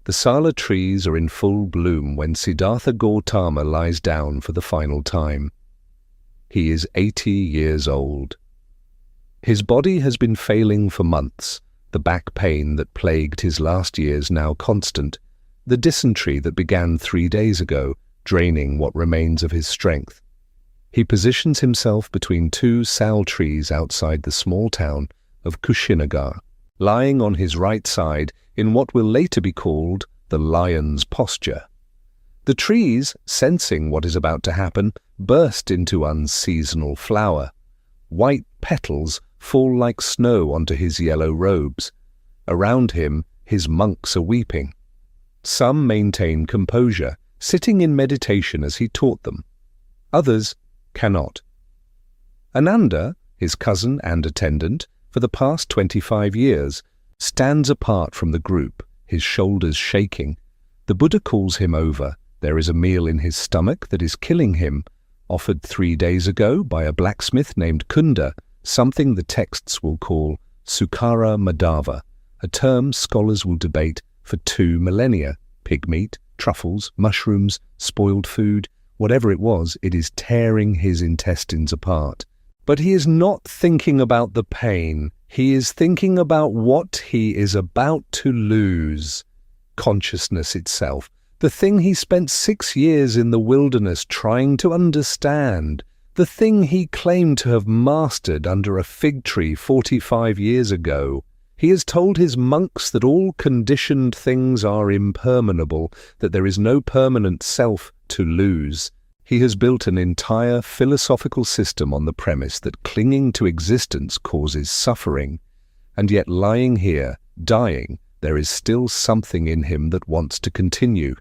The sala trees are in full bloom when Siddhartha Gautama lies down for the final time. He is 80 years old. His body has been failing for months, the back pain that plagued his last years now constant, the dysentery that began 3 days ago, draining what remains of his strength. He positions himself between two sal trees outside the small town of Kushinagar, lying on his right side in what will later be called the lion's posture. The trees, sensing what is about to happen, burst into unseasonal flower. White petals fall like snow onto his yellow robes. Around him, his monks are weeping. Some maintain composure, sitting in meditation as he taught them. Others cannot. Ananda, his cousin and attendant, for the past 25 years, stands apart from the group, his shoulders shaking. The Buddha calls him over. There is a meal in his stomach that is killing him, offered 3 days ago by a blacksmith named Kunda, something the texts will call Sukara Madhava, a term scholars will debate for 2 millennia. Pig meat, truffles, mushrooms, spoiled food, whatever it was, it is tearing his intestines apart. But he is not thinking about the pain. He is thinking about what he is about to lose. Consciousness itself, the thing he spent 6 years in the wilderness trying to understand, the thing he claimed to have mastered under a fig tree 45 years ago. He has told his monks that all conditioned things are impermanable, that there is no permanent self to lose. He has built an entire philosophical system on the premise that clinging to existence causes suffering. And yet lying here, dying, there is still something in him that wants to continue.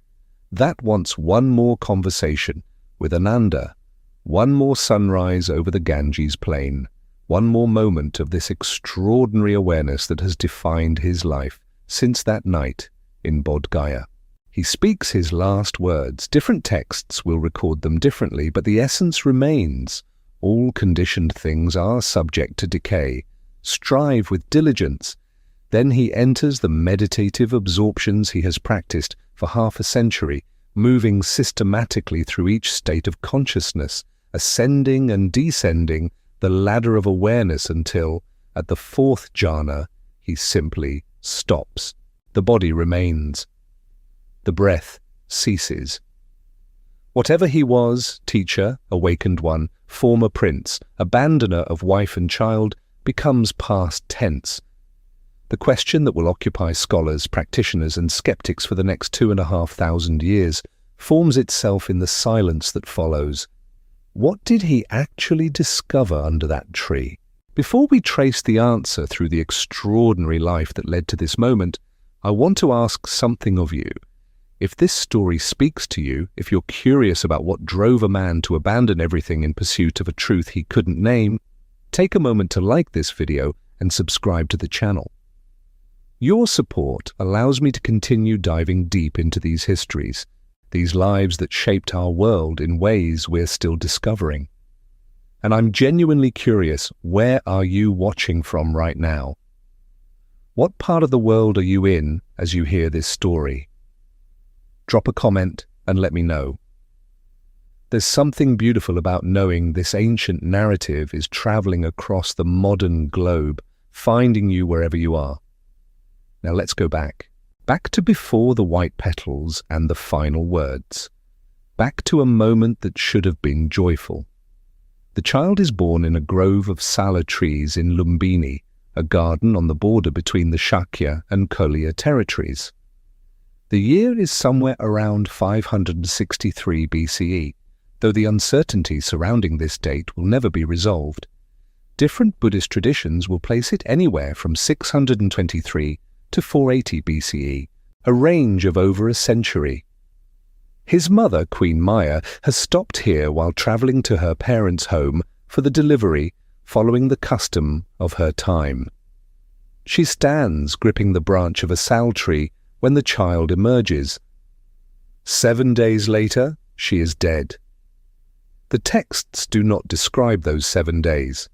That wants one more conversation with Ananda, one more sunrise over the Ganges plain, one more moment of this extraordinary awareness that has defined his life since that night in Bodh Gaya. He speaks his last words. Different texts will record them differently, but the essence remains. All conditioned things are subject to decay. Strive with diligence. Then he enters the meditative absorptions he has practiced for half a century, moving systematically through each state of consciousness, ascending and descending the ladder of awareness until, at the 4th jhana, he simply stops. The body remains. The breath ceases. Whatever he was, teacher, awakened one, former prince, abandoner of wife and child, becomes past tense. The question that will occupy scholars, practitioners and skeptics for the next 2,500 years forms itself in the silence that follows. What did he actually discover under that tree? Before we trace the answer through the extraordinary life that led to this moment, I want to ask something of you. If this story speaks to you, if you're curious about what drove a man to abandon everything in pursuit of a truth he couldn't name, take a moment to like this video and subscribe to the channel. Your support allows me to continue diving deep into these histories, these lives that shaped our world in ways we're still discovering. And I'm genuinely curious, where are you watching from right now? What part of the world are you in as you hear this story? Drop a comment and let me know. There's something beautiful about knowing this ancient narrative is traveling across the modern globe, finding you wherever you are. Now let's go back to before the white petals and the final words. Back to a moment that should have been joyful. The child is born in a grove of sala trees in Lumbini, a garden on the border between the Shakya and Kolya territories. The year is somewhere around 563 BCE, though the uncertainty surrounding this date will never be resolved. Different Buddhist traditions will place it anywhere from 623 to 480 BCE, a range of over a century. His mother, Queen Maya, has stopped here while travelling to her parents' home for the delivery, following the custom of her time. She stands gripping the branch of a sal tree when the child emerges. 7 days later, she is dead. The texts do not describe those 7 days.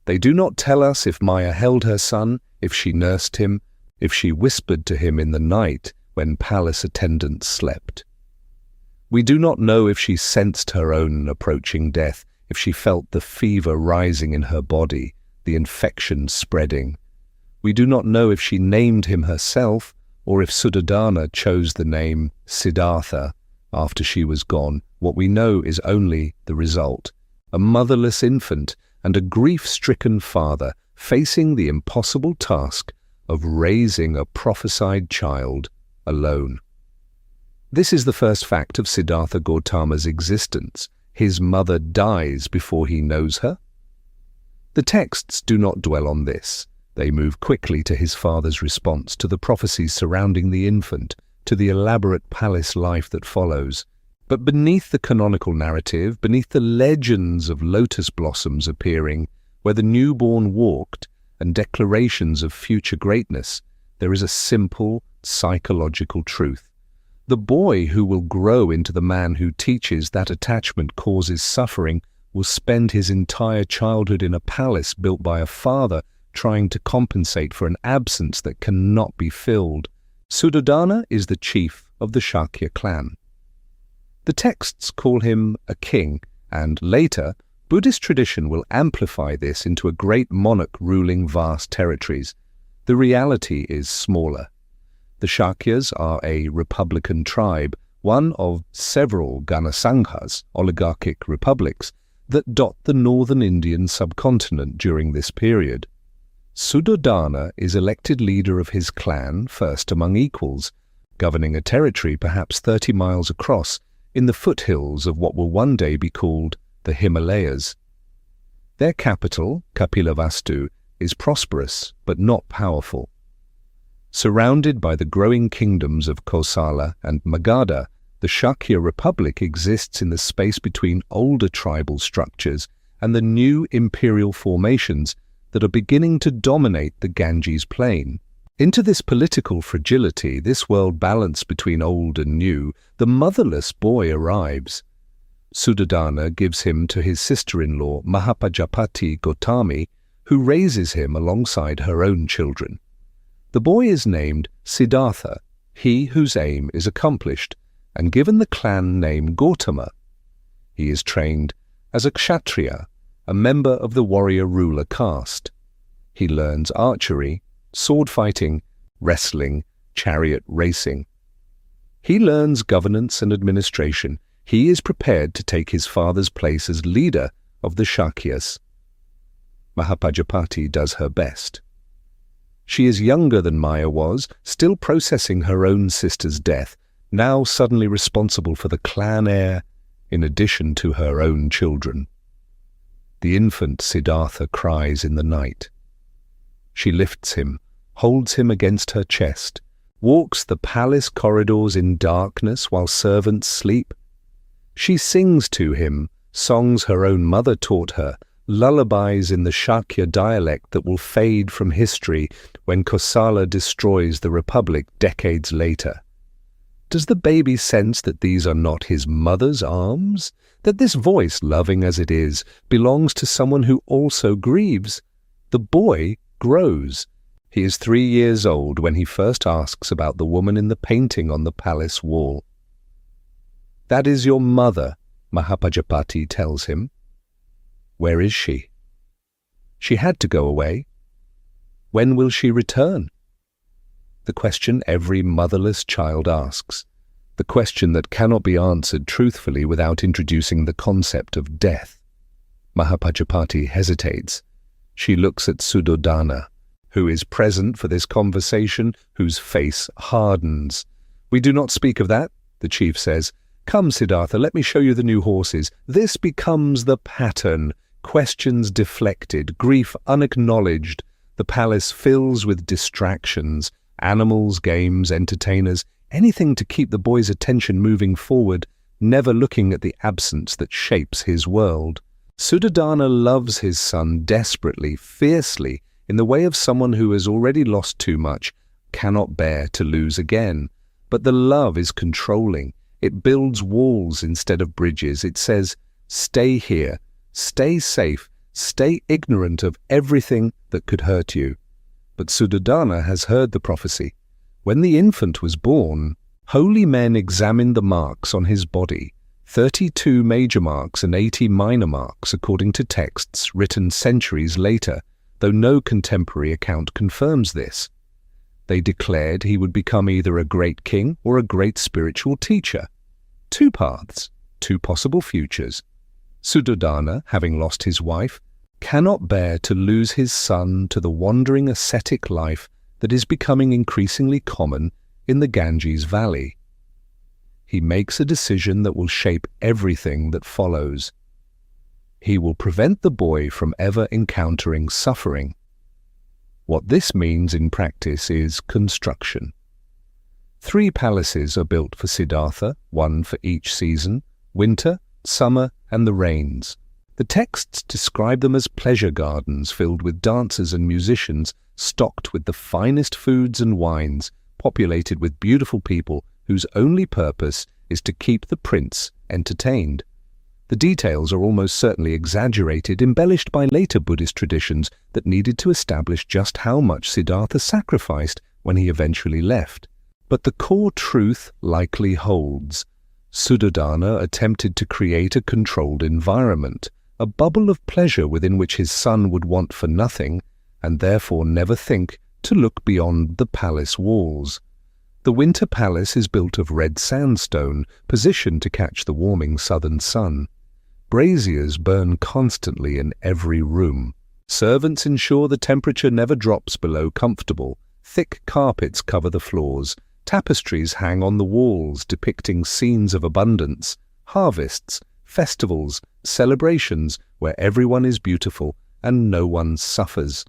They do not tell us if Maya held her son, if she nursed him, if she whispered to him in the night when palace attendants slept. We do not know if she sensed her own approaching death, if she felt the fever rising in her body, the infection spreading. We do not know if she named him herself, or if Suddhodana chose the name Siddhartha after she was gone. What we know is only the result: a motherless infant and a grief-stricken father facing the impossible task of raising a prophesied child alone. This is the first fact of Siddhartha Gautama's existence. His mother dies before he knows her. The texts do not dwell on this. They move quickly to his father's response, to the prophecies surrounding the infant, to the elaborate palace life that follows. But beneath the canonical narrative, beneath the legends of lotus blossoms appearing, where the newborn walked, and declarations of future greatness, there is a simple psychological truth. The boy who will grow into the man who teaches that attachment causes suffering will spend his entire childhood in a palace built by a father trying to compensate for an absence that cannot be filled. Suddhodana is the chief of the Shakya clan. The texts call him a king, and later, Buddhist tradition will amplify this into a great monarch ruling vast territories. The reality is smaller. The Shakyas are a republican tribe, one of several Ganasanghas, oligarchic republics, that dot the northern Indian subcontinent during this period. Suddhodana is elected leader of his clan, first among equals, governing a territory perhaps 30 miles across in the foothills of what will one day be called the Himalayas. Their capital, Kapilavastu, is prosperous but not powerful. Surrounded by the growing kingdoms of Kosala and Magadha, the Shakya Republic exists in the space between older tribal structures and the new imperial formations that are beginning to dominate the Ganges plain. Into this political fragility, this world balance between old and new, the motherless boy arrives. Suddhodana gives him to his sister-in-law Mahapajapati Gautami, who raises him alongside her own children. The boy is named Siddhartha, he whose aim is accomplished, and given the clan name Gautama. He is trained as a kshatriya, a member of the warrior ruler caste. He learns archery, sword fighting, wrestling, chariot racing. He learns governance and administration. He is prepared to take his father's place as leader of the Shakyas. Mahapajapati does her best. She is younger than Maya was, still processing her own sister's death, now suddenly responsible for the clan heir in addition to her own children. The infant Siddhartha cries in the night. She lifts him, holds him against her chest, walks the palace corridors in darkness while servants sleep. She sings to him songs her own mother taught her, lullabies in the Shakya dialect that will fade from history when Kosala destroys the republic decades later. Does the baby sense that these are not his mother's arms? That this voice, loving as it is, belongs to someone who also grieves? The boy grows. He is 3 years old when he first asks about the woman in the painting on the palace wall. "That is your mother," Mahapajapati tells him. "Where is she?" "She had to go away." "When will she return?" The question every motherless child asks, the question that cannot be answered truthfully without introducing the concept of death. Mahapajapati hesitates. She looks at Suddhodana, who is present for this conversation, whose face hardens. "We do not speak of that," the chief says. "Come, Siddhartha, let me show you the new horses." This becomes the pattern. Questions deflected, grief unacknowledged. The palace fills with distractions, animals, games, entertainers, anything to keep the boy's attention moving forward, never looking at the absence that shapes his world. Suddhodana loves his son desperately, fiercely, in the way of someone who has already lost too much, cannot bear to lose again. But the love is controlling. It builds walls instead of bridges. It says, "Stay here, stay safe, stay ignorant of everything that could hurt you." But Suddhodana has heard the prophecy. When the infant was born, holy men examined the marks on his body, 32 major marks and 80 minor marks according to texts written centuries later, though no contemporary account confirms this. They declared he would become either a great king or a great spiritual teacher. 2 paths, 2 possible futures. Suddhodana, having lost his wife, cannot bear to lose his son to the wandering ascetic life that is becoming increasingly common in the Ganges Valley. He makes a decision that will shape everything that follows. He will prevent the boy from ever encountering suffering. What this means in practice is construction. 3 palaces are built for Siddhartha, 1 for each season, winter, summer, and the rains. The texts describe them as pleasure gardens filled with dancers and musicians, stocked with the finest foods and wines, populated with beautiful people whose only purpose is to keep the prince entertained. The details are almost certainly exaggerated, embellished by later Buddhist traditions that needed to establish just how much Siddhartha sacrificed when he eventually left. But the core truth likely holds. Suddhodana attempted to create a controlled environment, a bubble of pleasure within which his son would want for nothing, and therefore never think to look beyond the palace walls. The winter palace is built of red sandstone, positioned to catch the warming southern sun. Braziers burn constantly in every room. Servants ensure the temperature never drops below comfortable. Thick carpets cover the floors. Tapestries hang on the walls depicting scenes of abundance, harvests, festivals, celebrations where everyone is beautiful and no one suffers.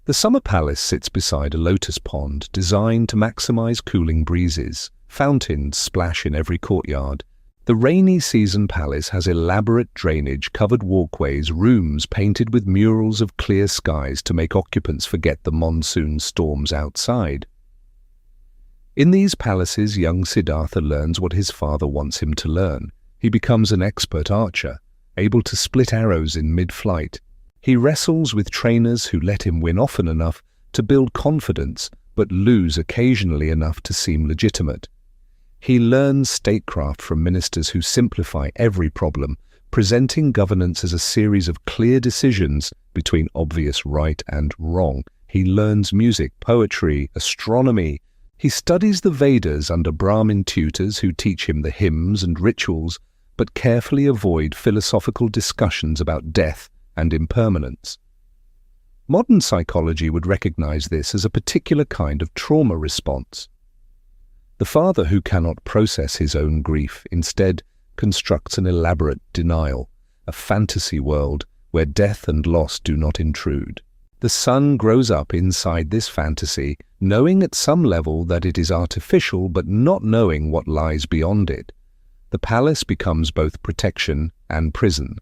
The summer palace sits beside a lotus pond designed to maximize cooling breezes. Fountains splash in every courtyard. The rainy season palace has elaborate drainage-covered walkways, rooms painted with murals of clear skies to make occupants forget the monsoon storms outside. In these palaces, young Siddhartha learns what his father wants him to learn. He becomes an expert archer, able to split arrows in mid-flight. He wrestles with trainers who let him win often enough to build confidence, but lose occasionally enough to seem legitimate. He learns statecraft from ministers who simplify every problem, presenting governance as a series of clear decisions between obvious right and wrong. He learns music, poetry, astronomy. He studies the Vedas under Brahmin tutors who teach him the hymns and rituals, but carefully avoid philosophical discussions about death and impermanence. Modern psychology would recognize this as a particular kind of trauma response. The father who cannot process his own grief instead constructs an elaborate denial, a fantasy world where death and loss do not intrude. The son grows up inside this fantasy, knowing at some level that it is artificial but not knowing what lies beyond it. The palace becomes both protection and prison.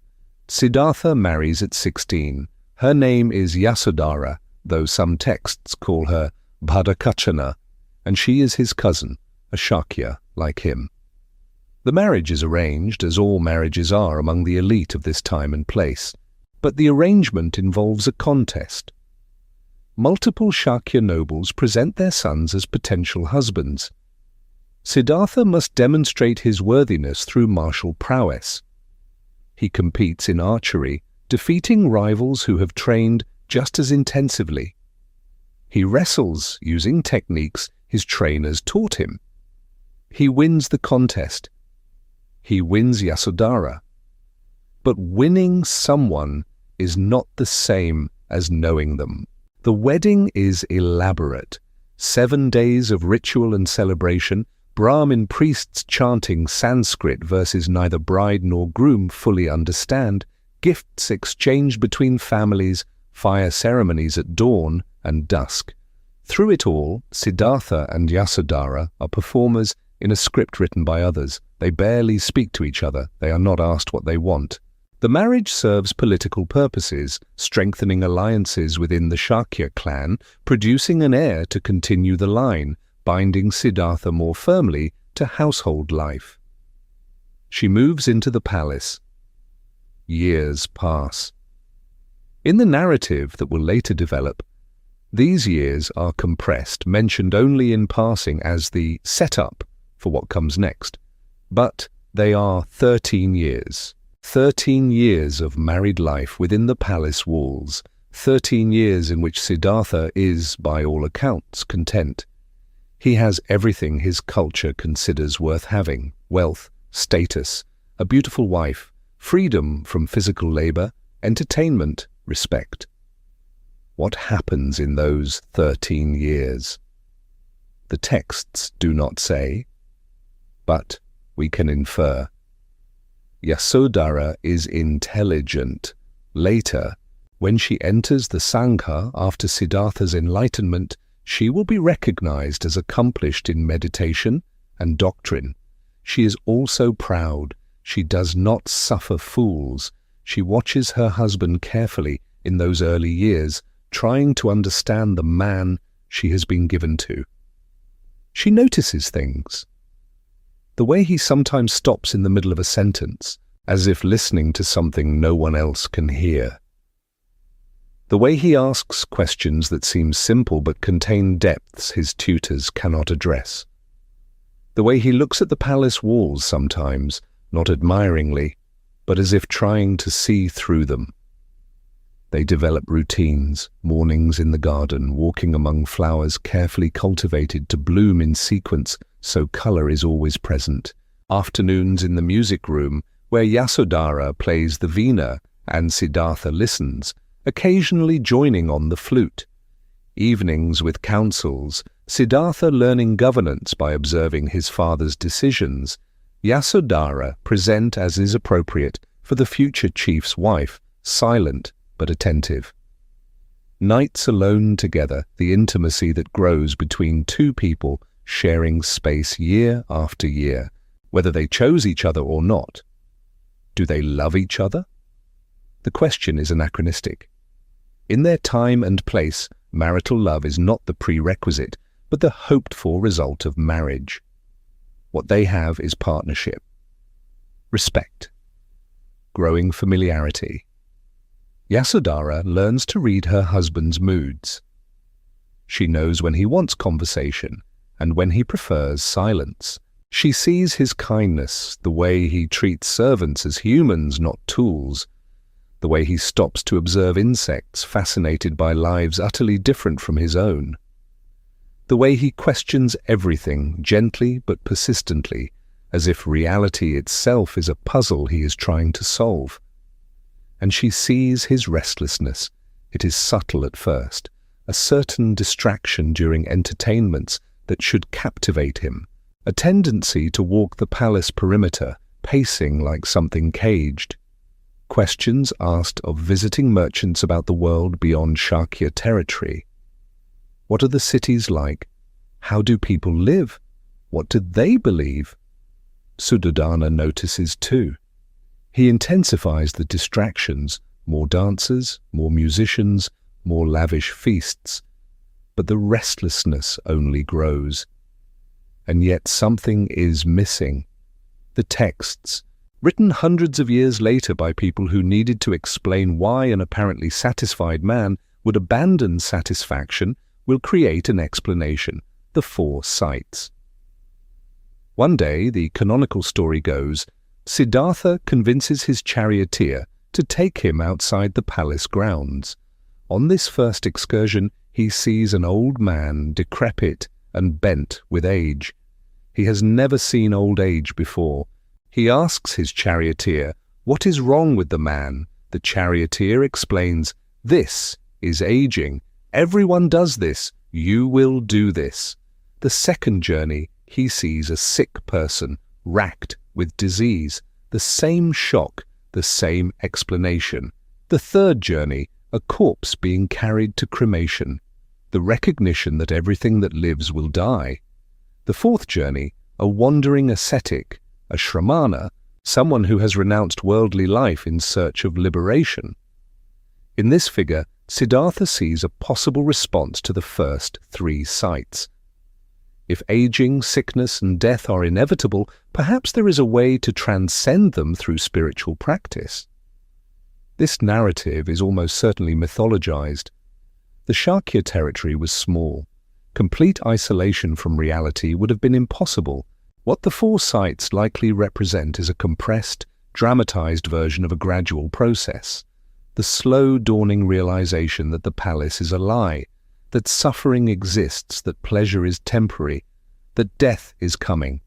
Siddhartha marries at 16. Her name is Yasodhara, though some texts call her Bhadakachana, and she is his cousin, a Shakya like him. The marriage is arranged, as all marriages are among the elite of this time and place, but the arrangement involves a contest. Multiple Shakya nobles present their sons as potential husbands. Siddhartha must demonstrate his worthiness through martial prowess. He competes in archery, defeating rivals who have trained just as intensively. He wrestles using techniques his trainers taught him. He wins the contest. He wins Yasodhara. But winning someone is not the same as knowing them. The wedding is elaborate. 7 days of ritual and celebration, Brahmin priests chanting Sanskrit verses neither bride nor groom fully understand, gifts exchanged between families, fire ceremonies at dawn and dusk. Through it all, Siddhartha and Yasodhara are performers in a script written by others. They barely speak to each other. They are not asked what they want. The marriage serves political purposes, strengthening alliances within the Shakya clan, producing an heir to continue the line, binding Siddhartha more firmly to household life. She moves into the palace. Years pass. In the narrative that will later develop, These years are compressed, mentioned only in passing as the setup for what comes next. But they are 13 years. 13 years of married life within the palace walls. 13 years in which Siddhartha is, by all accounts, content. He has everything his culture considers worth having: wealth, status, a beautiful wife, freedom from physical labor, entertainment, respect. What happens in those 13 years? The texts do not say, but we can infer. Yasodhara is intelligent. Later, when she enters the Sangha after Siddhartha's enlightenment, she will be recognized as accomplished in meditation and doctrine. She is also proud. She does not suffer fools. She watches her husband carefully in those early years, trying to understand the man she has been given to. She notices things. The way he sometimes stops in the middle of a sentence, as if listening to something no one else can hear. The way he asks questions that seem simple but contain depths his tutors cannot address. The way he looks at the palace walls sometimes, not admiringly, but as if trying to see through them. They develop routines, mornings in the garden, walking among flowers carefully cultivated to bloom in sequence so color is always present. Afternoons in the music room, where Yasodhara plays the veena and Siddhartha listens, occasionally joining on the flute. Evenings with councils, Siddhartha learning governance by observing his father's decisions, Yasodhara present as is appropriate for the future chief's wife, silent but attentive. Nights alone together, the intimacy that grows between two people sharing space year after year, whether they chose each other or not. Do they love each other? The question is anachronistic. In their time and place, marital love is not the prerequisite, but the hoped-for result of marriage. What they have is partnership, respect, growing familiarity. Yasodhara learns to read her husband's moods. She knows when he wants conversation and when he prefers silence. She sees his kindness, the way he treats servants as humans, not tools, the way he stops to observe insects fascinated by lives utterly different from his own, the way he questions everything gently but persistently, as if reality itself is a puzzle he is trying to solve. And she sees his restlessness. It is subtle at first, a certain distraction during entertainments that should captivate him, a tendency to walk the palace perimeter, pacing like something caged. Questions asked of visiting merchants about the world beyond Shakya territory. What are the cities like? How do people live? What do they believe? Suddhodana notices too. He intensifies the distractions, more dancers, more musicians, more lavish feasts. But the restlessness only grows. And yet something is missing. The texts, written hundreds of years later by people who needed to explain why an apparently satisfied man would abandon satisfaction, will create an explanation, the 4 sights. One day, the canonical story goes, Siddhartha convinces his charioteer to take him outside the palace grounds. On this first excursion, he sees an old man, decrepit and bent with age. He has never seen old age before. He asks his charioteer, what is wrong with the man? The charioteer explains, this is aging. Everyone does this. You will do this. The second journey, he sees a sick person, racked with disease. The same shock, the same explanation. The third journey, a corpse being carried to cremation. The recognition that everything that lives will die. The fourth journey, a wandering ascetic, a shramana, someone who has renounced worldly life in search of liberation. In this figure, Siddhartha sees a possible response to the first 3 sights. If aging, sickness, and death are inevitable, perhaps there is a way to transcend them through spiritual practice. This narrative is almost certainly mythologized. The Shakya territory was small. Complete isolation from reality would have been impossible. What the four sites likely represent is a compressed, dramatized version of a gradual process. The slow dawning realization that the palace is a lie, that suffering exists, that pleasure is temporary, that death is coming.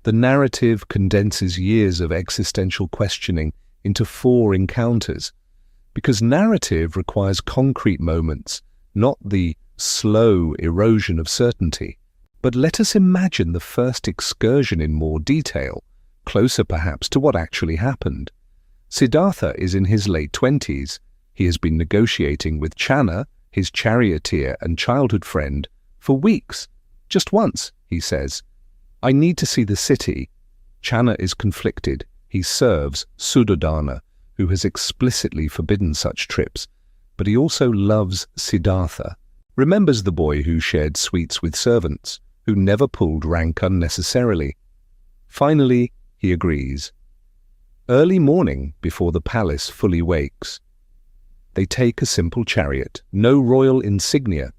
The narrative condenses years of existential questioning into 4 encounters, because narrative requires concrete moments, not the slow erosion of certainty. But let us imagine the first excursion in more detail, closer perhaps to what actually happened. Siddhartha is in his late 20s. He has been negotiating with Channa, his charioteer and childhood friend, for weeks. Just once, he says, "I need to see the city." Channa is conflicted. He serves Suddhodana, who has explicitly forbidden such trips, but he also loves Siddhartha, remembers the boy who shared sweets with servants, who never pulled rank unnecessarily. Finally, he agrees. Early morning, before the palace fully wakes. They take a simple chariot, no royal insignia.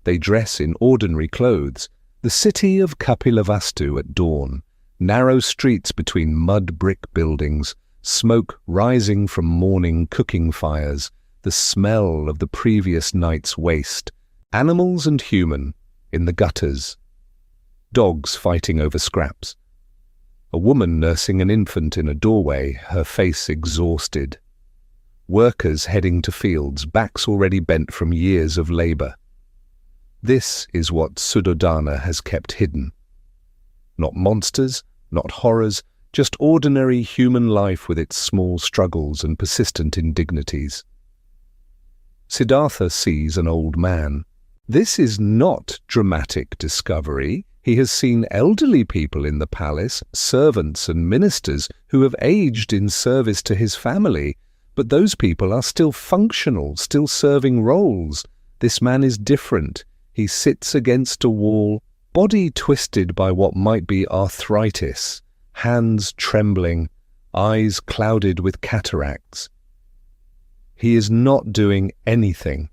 They dress in ordinary clothes. The city of Kapilavastu at dawn, narrow streets between mud brick buildings, smoke rising from morning cooking fires, the smell of the previous night's waste, animals and human in the gutters, dogs fighting over scraps, a woman nursing an infant in a doorway, her face exhausted, workers heading to fields, backs already bent from years of labor. This is what Suddhodana has kept hidden. Not monsters, not horrors, just ordinary human life with its small struggles and persistent indignities. Siddhartha sees an old man. This is not dramatic discovery. He has seen elderly people in the palace, servants and ministers who have aged in service to his family, but those people are still functional, still serving roles. This man is different. He sits against a wall, body twisted by what might be arthritis, hands trembling, eyes clouded with cataracts. He is not doing anything.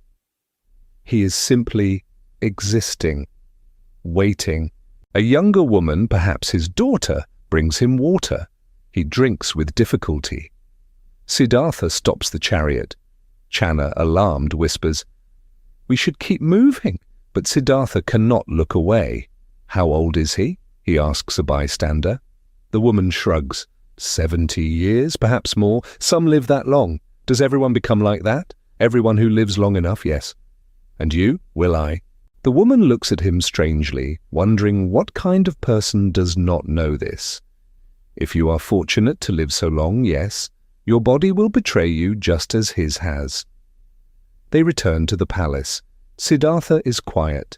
He is simply existing, waiting. A younger woman, perhaps his daughter, brings him water. He drinks with difficulty. Siddhartha stops the chariot. Channa, alarmed, whispers, "We should keep moving." But Siddhartha cannot look away. "How old is he?" he asks a bystander. The woman shrugs. 70 years, perhaps more. Some live that long. Does everyone become like that? Everyone who lives long enough, yes. And you? Will I? The woman looks at him strangely, wondering what kind of person does not know this. If you are fortunate to live so long, yes, your body will betray you just as his has. They return to the palace. Siddhartha is quiet.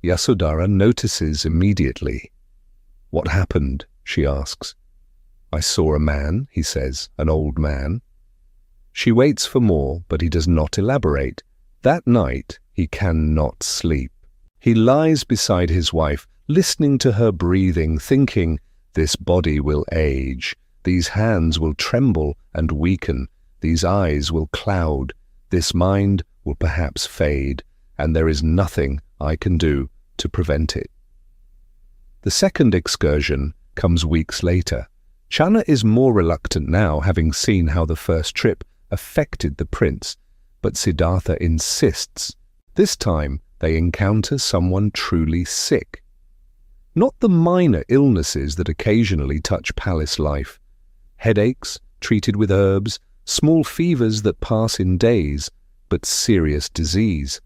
Yasodhara notices immediately. "What happened?" she asks. "I saw a man," he says, "an old man." She waits for more, but he does not elaborate. That night, he cannot sleep. He lies beside his wife, listening to her breathing, thinking, "This body will age, these hands will tremble and weaken, these eyes will cloud, this mind will perhaps fade, and there is nothing I can do to prevent it." The second excursion comes weeks later. Channa is more reluctant now, having seen how the first trip affected the prince, but Siddhartha insists. This time they encounter someone truly sick. Not the minor illnesses that occasionally touch palace life. Headaches, treated with herbs, small fevers that pass in days, but serious disease.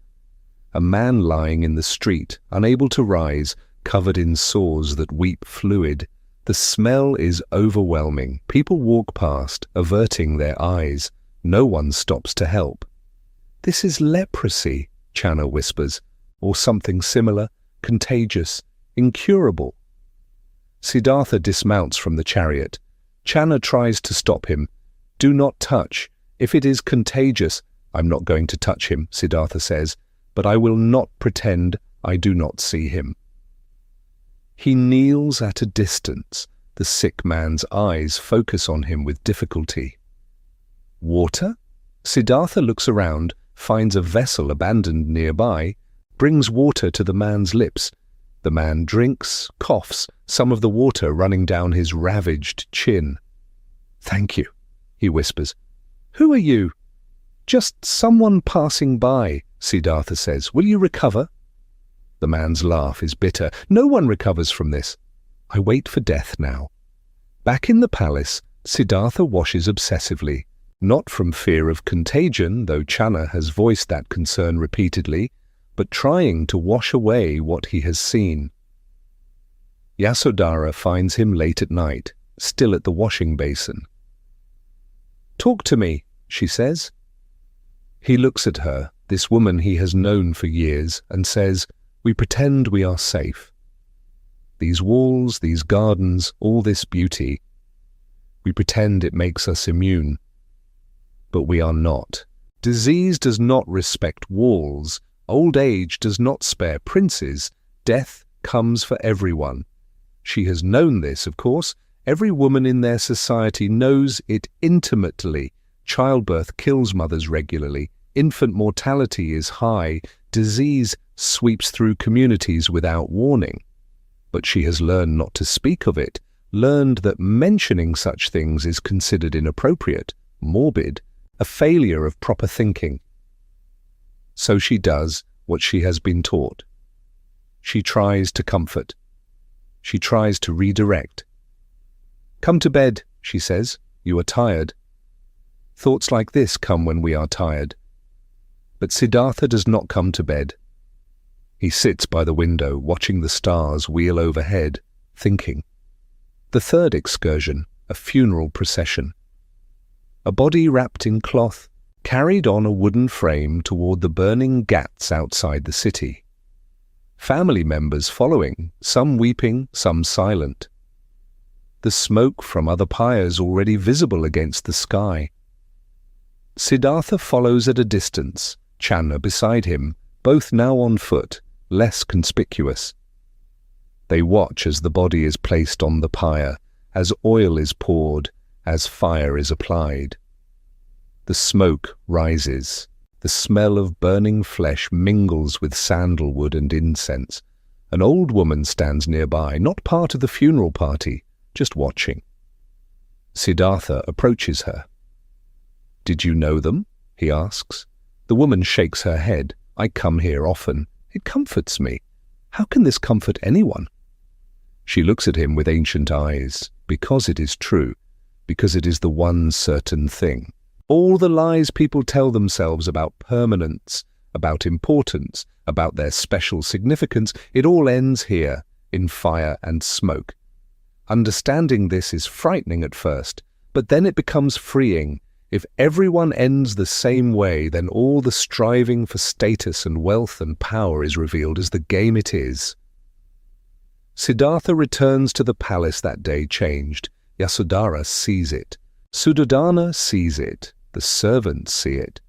A man lying in the street, unable to rise, covered in sores that weep fluid. The smell is overwhelming. People walk past, averting their eyes. No one stops to help. "This is leprosy," Channa whispers, "or something similar, contagious, incurable." Siddhartha dismounts from the chariot. Channa tries to stop him. "Do not touch. If it is contagious—" "I'm not going to touch him," Siddhartha says, "but I will not pretend I do not see him." He kneels at a distance. The sick man's eyes focus on him with difficulty. "Water?" Siddhartha looks around, finds a vessel abandoned nearby, brings water to the man's lips. The man drinks, coughs, some of the water running down his ravaged chin. "Thank you," he whispers. "Who are you?" "Just someone passing by," Siddhartha says. "Will you recover?" The man's laugh is bitter. "No one recovers from this. I wait for death now." Back in the palace, Siddhartha washes obsessively, not from fear of contagion, though Channa has voiced that concern repeatedly, but trying to wash away what he has seen. Yasodhara finds him late at night, still at the washing basin. "Talk to me," she says. He looks at her, this woman he has known for years, and says, "We pretend we are safe. These walls, these gardens, all this beauty, we pretend it makes us immune. But we are not. Disease does not respect walls. Old age does not spare princes. Death comes for everyone." She has known this, of course. Every woman in their society knows it intimately. Childbirth kills mothers regularly. Infant mortality is high. Disease sweeps through communities without warning. But she has learned not to speak of it, learned that mentioning such things is considered inappropriate, morbid, a failure of proper thinking. So she does what she has been taught. She tries to comfort. She tries to redirect. "Come to bed," she says. "You are tired." Thoughts like this come when we are tired. But Siddhartha does not come to bed. He sits by the window, watching the stars wheel overhead, thinking. The third excursion, a funeral procession. A body wrapped in cloth, carried on a wooden frame toward the burning ghats outside the city. Family members following, some weeping, some silent. The smoke from other pyres already visible against the sky. Siddhartha follows at a distance, Channa beside him, both now on foot, less conspicuous. They watch as the body is placed on the pyre, as oil is poured, as fire is applied. The smoke rises. The smell of burning flesh mingles with sandalwood and incense. An old woman stands nearby, not part of the funeral party, just watching. Siddhartha approaches her. "Did you know them?" he asks. The woman shakes her head. "I come here often. It comforts me. How can this comfort anyone?" She looks at him with ancient eyes, because it is true, because it is the one certain thing. All the lies people tell themselves about permanence, about importance, about their special significance, it all ends here, in fire and smoke. Understanding this is frightening at first, but then it becomes freeing. If everyone ends the same way, then all the striving for status and wealth and power is revealed as the game it is. Siddhartha returns to the palace that day changed. Yasodhara sees it. Suddhodana sees it. The servants see it.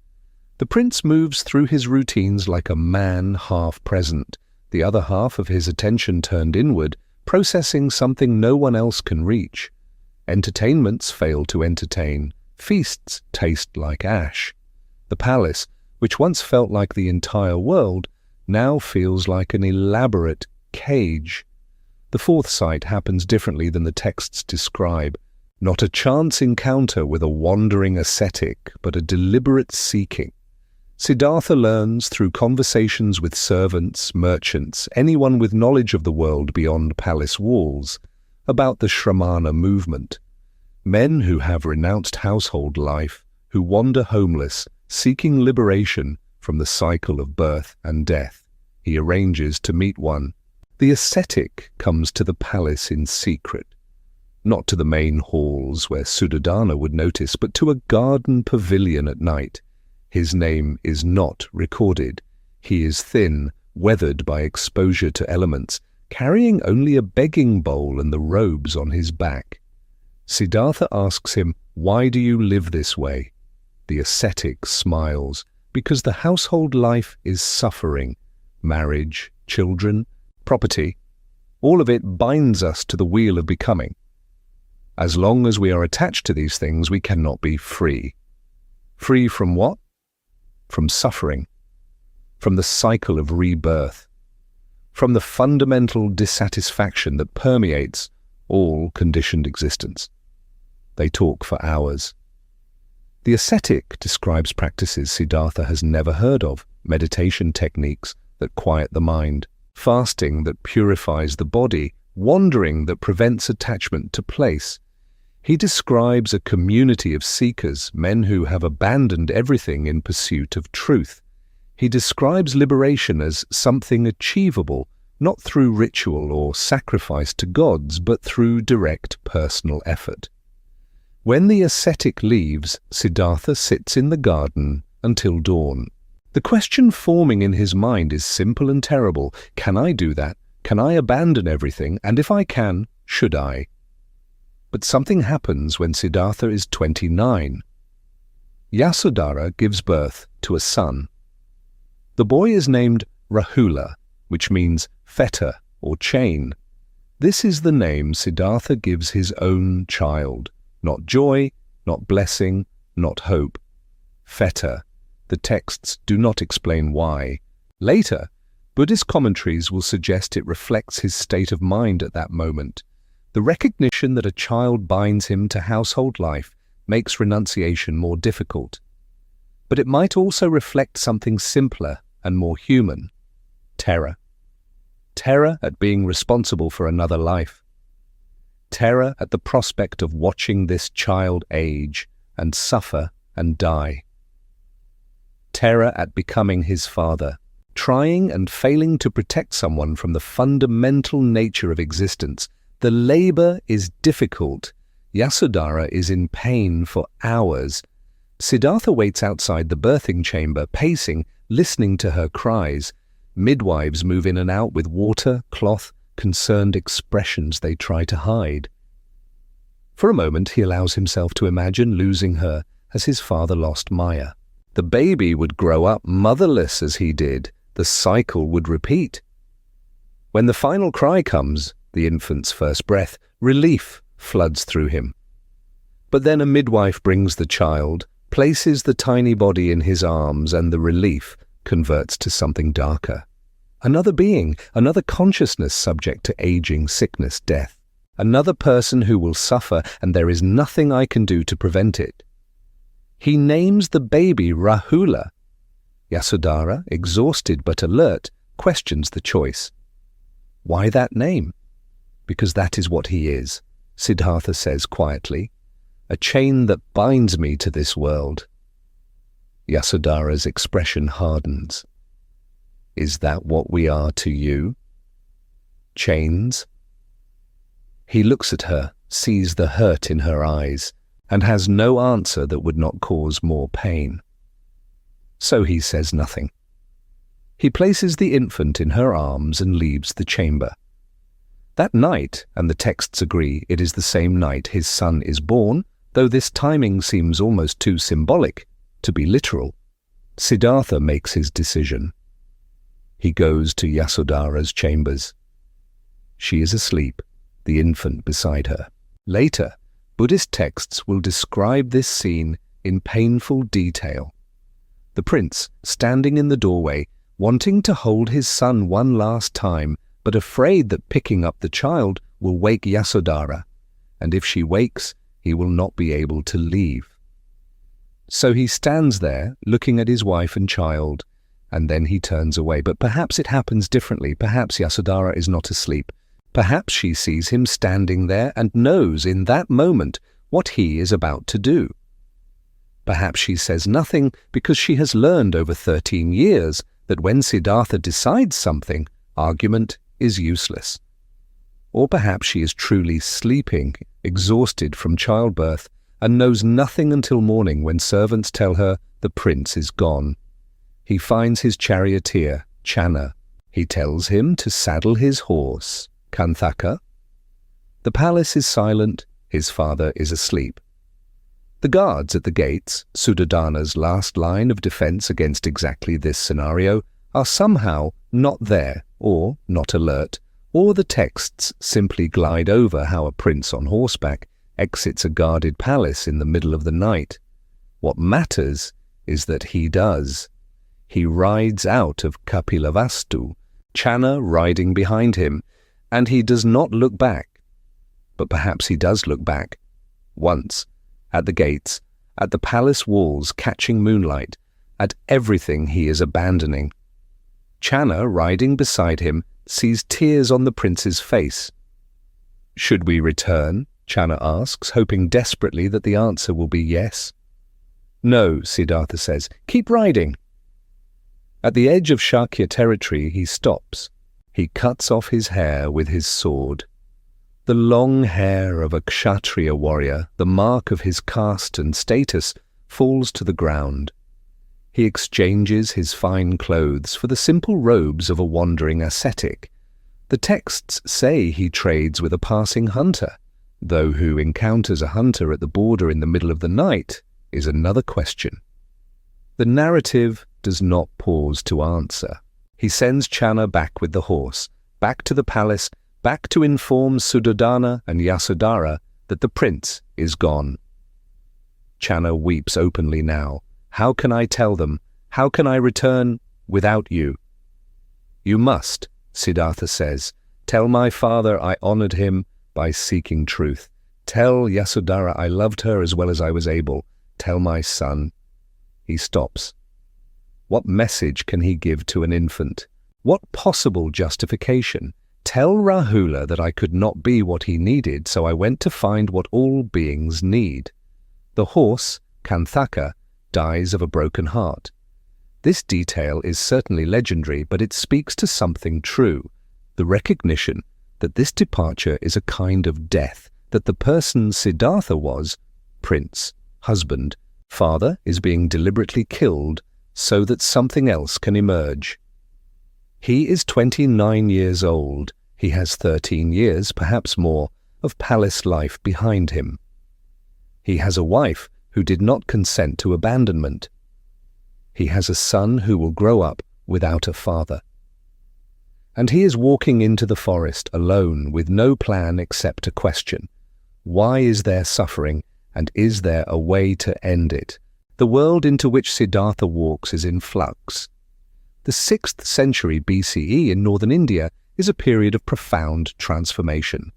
The prince moves through his routines like a man half present, the other half of his attention turned inward, processing something no one else can reach. Entertainments fail to entertain. Feasts taste like ash. The palace, which once felt like the entire world, now feels like an elaborate cage. The fourth sight happens differently than the texts describe. Not a chance encounter with a wandering ascetic, but a deliberate seeking. Siddhartha learns through conversations with servants, merchants, anyone with knowledge of the world beyond palace walls, about the Shramana movement. Men who have renounced household life, who wander homeless, seeking liberation from the cycle of birth and death. He arranges to meet one. The ascetic comes to the palace in secret. Not to the main halls where Suddhodana would notice, but to a garden pavilion at night. His name is not recorded. He is thin, weathered by exposure to elements, carrying only a begging bowl and the robes on his back. Siddhartha asks him, "Why do you live this way?" The ascetic smiles, "Because the household life is suffering. Marriage, children, property, all of it binds us to the wheel of becoming. As long as we are attached to these things, we cannot be free." Free from what? from suffering, from the cycle of rebirth, from the fundamental dissatisfaction that permeates all conditioned existence. They talk for hours. The ascetic describes practices Siddhartha has never heard of, meditation techniques that quiet the mind, fasting that purifies the body, wandering that prevents attachment to place. He describes a community of seekers, men who have abandoned everything in pursuit of truth. He describes liberation as something achievable, not through ritual or sacrifice to gods, but through direct personal effort. When the ascetic leaves, Siddhartha sits in the garden until dawn. The question forming in his mind is simple and terrible. Can I do that? Can I abandon everything? And if I can, should I? But something happens when Siddhartha is 29. Yasodhara gives birth to a son. The boy is named Rahula, which means fetter or chain. This is the name Siddhartha gives his own child. Not joy, not blessing, not hope. Fetter. The texts do not explain why. Later, Buddhist commentaries will suggest it reflects his state of mind at that moment. The recognition that a child binds him to household life makes renunciation more difficult. But it might also reflect something simpler and more human. Terror. Terror at being responsible for another life. Terror at the prospect of watching this child age and suffer and die. Terror at becoming his father, trying and failing to protect someone from the fundamental nature of existence. The labor is difficult. Yasodhara is in pain for hours. Siddhartha waits outside the birthing chamber, pacing, listening to her cries. Midwives move in and out with water, cloth, concerned expressions they try to hide. For a moment he allows himself to imagine losing her as his father lost Maya. The baby would grow up motherless as he did. The cycle would repeat. When the final cry comes, the infant's first breath, relief floods through him. But then a midwife brings the child, places the tiny body in his arms, and the relief converts to something darker. Another being, another consciousness subject to aging, sickness, death. Another person who will suffer, and there is nothing I can do to prevent it. He names the baby Rahula. Yasodhara, exhausted but alert, questions the choice. Why that name? Because that is what he is, Siddhartha says quietly. A chain that binds me to this world. Yasodhara's expression hardens. Is that what we are to you? Chains? He looks at her, sees the hurt in her eyes, and has no answer that would not cause more pain. So he says nothing. He places the infant in her arms and leaves the chamber. That night, and the texts agree it is the same night his son is born, though this timing seems almost too symbolic to be literal, Siddhartha makes his decision. He goes to Yasodhara's chambers. She is asleep, the infant beside her. Later, Buddhist texts will describe this scene in painful detail. The prince, standing in the doorway, wanting to hold his son one last time, but afraid that picking up the child will wake Yasodhara, and if she wakes, he will not be able to leave. So he stands there, looking at his wife and child, and then he turns away. But perhaps it happens differently. Perhaps Yasodhara is not asleep. Perhaps she sees him standing there and knows in that moment what he is about to do. Perhaps she says nothing because she has learned over 13 years that when Siddhartha decides something, argument is useless. Or perhaps she is truly sleeping, exhausted from childbirth, and knows nothing until morning when servants tell her the prince is gone. He finds his charioteer, Channa. He tells him to saddle his horse, Kanthaka. The palace is silent, his father is asleep. The guards at the gates, Suddhodana's last line of defense against exactly this scenario, are somehow not there, or not alert, or the texts simply glide over how a prince on horseback exits a guarded palace in the middle of the night. What matters is that he does. He rides out of Kapilavastu, Channa riding behind him, and he does not look back. But perhaps he does look back. Once, at the gates, at the palace walls catching moonlight, at everything he is abandoning. Channa, riding beside him, sees tears on the prince's face. "Should we return?" Channa asks, hoping desperately that the answer will be yes. "No," Siddhartha says, "keep riding." At the edge of Shakya territory he stops. He cuts off his hair with his sword. The long hair of a kshatriya warrior, the mark of his caste and status, falls to the ground. He exchanges his fine clothes for the simple robes of a wandering ascetic. The texts say he trades with a passing hunter, though who encounters a hunter at the border in the middle of the night is another question. The narrative does not pause to answer. He sends Channa back with the horse, back to the palace, back to inform Suddhodana and Yasodhara that the prince is gone. Channa weeps openly now. "How can I tell them? How can I return without you?" "You must," Siddhartha says. "Tell my father I honored him by seeking truth. Tell Yasodhara I loved her as well as I was able. Tell my son." He stops. What message can he give to an infant? What possible justification? Tell Rahula that I could not be what he needed, so I went to find what all beings need. The horse, Kanthaka, dies of a broken heart. This detail is certainly legendary, but it speaks to something true, the recognition that this departure is a kind of death, that the person Siddhartha was, prince, husband, father, is being deliberately killed so that something else can emerge. He is 29 years old. He has 13 years, perhaps more, of palace life behind him. He has a wife who did not consent to abandonment. He has a son who will grow up without a father. And he is walking into the forest alone with no plan except a question. Why is there suffering, and is there a way to end it? The world into which Siddhartha walks is in flux. The 6th century BCE in northern India is a period of profound transformation.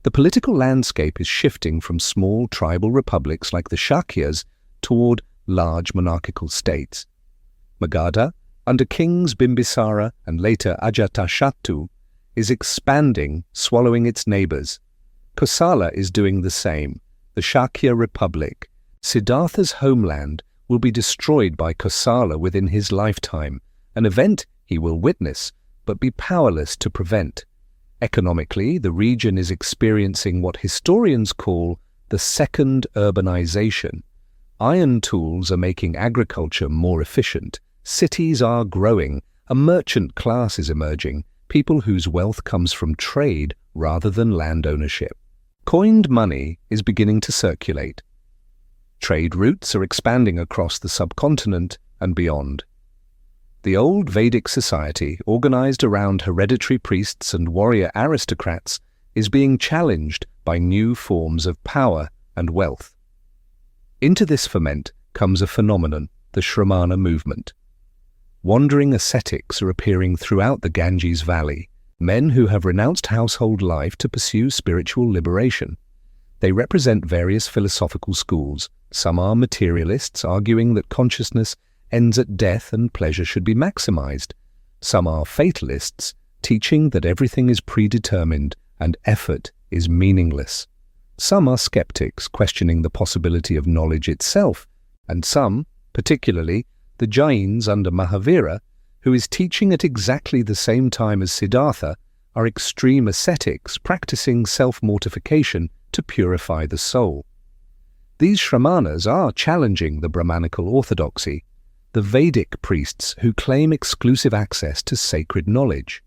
The political landscape is shifting from small tribal republics like the Shakyas toward large monarchical states. Magadha, under kings Bimbisara and later Ajatashattu, is expanding, swallowing its neighbors. Kosala is doing the same. The Shakya Republic, Siddhartha's homeland, will be destroyed by Kosala within his lifetime, an event he will witness but be powerless to prevent. Economically, the region is experiencing what historians call the second urbanization. Iron tools are making agriculture more efficient. Cities are growing. A merchant class is emerging, people whose wealth comes from trade rather than land ownership. Coined money is beginning to circulate. Trade routes are expanding across the subcontinent and beyond. The old Vedic society, organized around hereditary priests and warrior aristocrats, is being challenged by new forms of power and wealth. Into this ferment comes a phenomenon, the Shramana movement. Wandering ascetics are appearing throughout the Ganges Valley, men who have renounced household life to pursue spiritual liberation. They represent various philosophical schools. Some are materialists, arguing that consciousness ends at death and pleasure should be maximized. Some are fatalists, teaching that everything is predetermined and effort is meaningless. Some are skeptics, questioning the possibility of knowledge itself. And some, particularly the Jains under Mahavira, who is teaching at exactly the same time as Siddhartha, are extreme ascetics practicing self-mortification to purify the soul. These Shramanas are challenging the Brahmanical orthodoxy, the Vedic priests who claim exclusive access to sacred knowledge.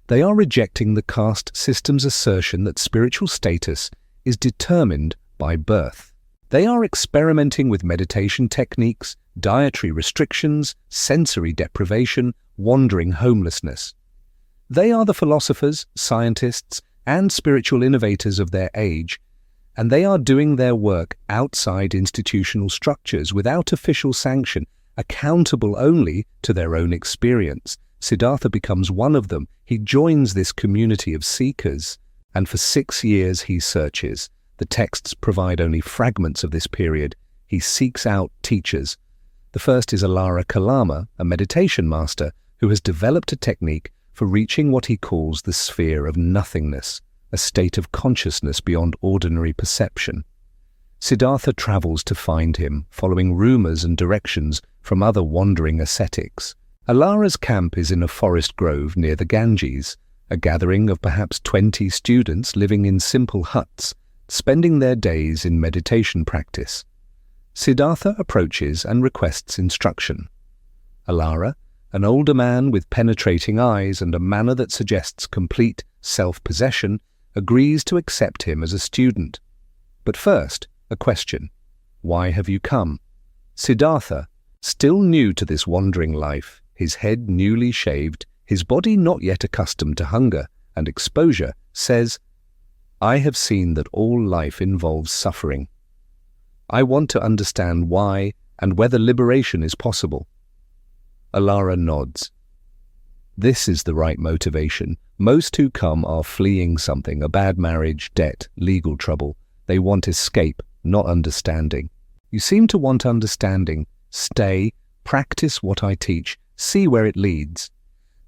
They are rejecting the caste system's assertion that spiritual status is determined by birth. They are experimenting with meditation techniques, dietary restrictions, sensory deprivation, wandering homelessness. They are the philosophers, scientists, and spiritual innovators of their age, and they are doing their work outside institutional structures without official sanction accountable only to their own experience. Siddhartha becomes one of them. He joins this community of seekers, and for 6 years he searches. The texts provide only fragments of this period. He seeks out teachers. The first is Alara Kalama, a meditation master who has developed a technique for reaching what he calls the sphere of nothingness, a state of consciousness beyond ordinary perception. Siddhartha travels to find him, following rumors and directions from other wandering ascetics. Alara's camp is in a forest grove near the Ganges, a gathering of perhaps 20 students living in simple huts, spending their days in meditation practice. Siddhartha approaches and requests instruction. Alara, an older man with penetrating eyes and a manner that suggests complete self-possession, agrees to accept him as a student. But first, a question. Why have you come? Siddhartha, still new to this wandering life, his head newly shaved, his body not yet accustomed to hunger and exposure, says, I have seen that all life involves suffering. I want to understand why and whether liberation is possible. Alara nods. This is the right motivation. Most who come are fleeing something, a bad marriage, debt, legal trouble. They want escape, not understanding. You seem to want understanding. Stay, practice what I teach, see where it leads.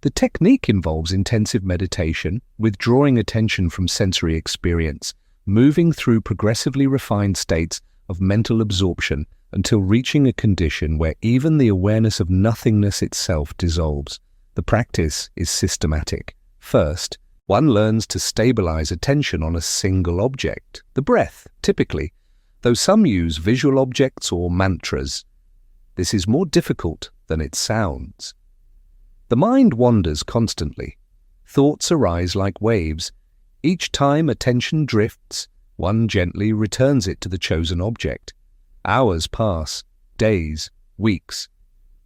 The technique involves intensive meditation, withdrawing attention from sensory experience, moving through progressively refined states of mental absorption until reaching a condition where even the awareness of nothingness itself dissolves. The practice is systematic. First, one learns to stabilize attention on a single object, the breath, typically, though some use visual objects or mantras. This is more difficult than it sounds. The mind wanders constantly. Thoughts arise like waves. Each time attention drifts, one gently returns it to the chosen object. Hours pass, days, weeks.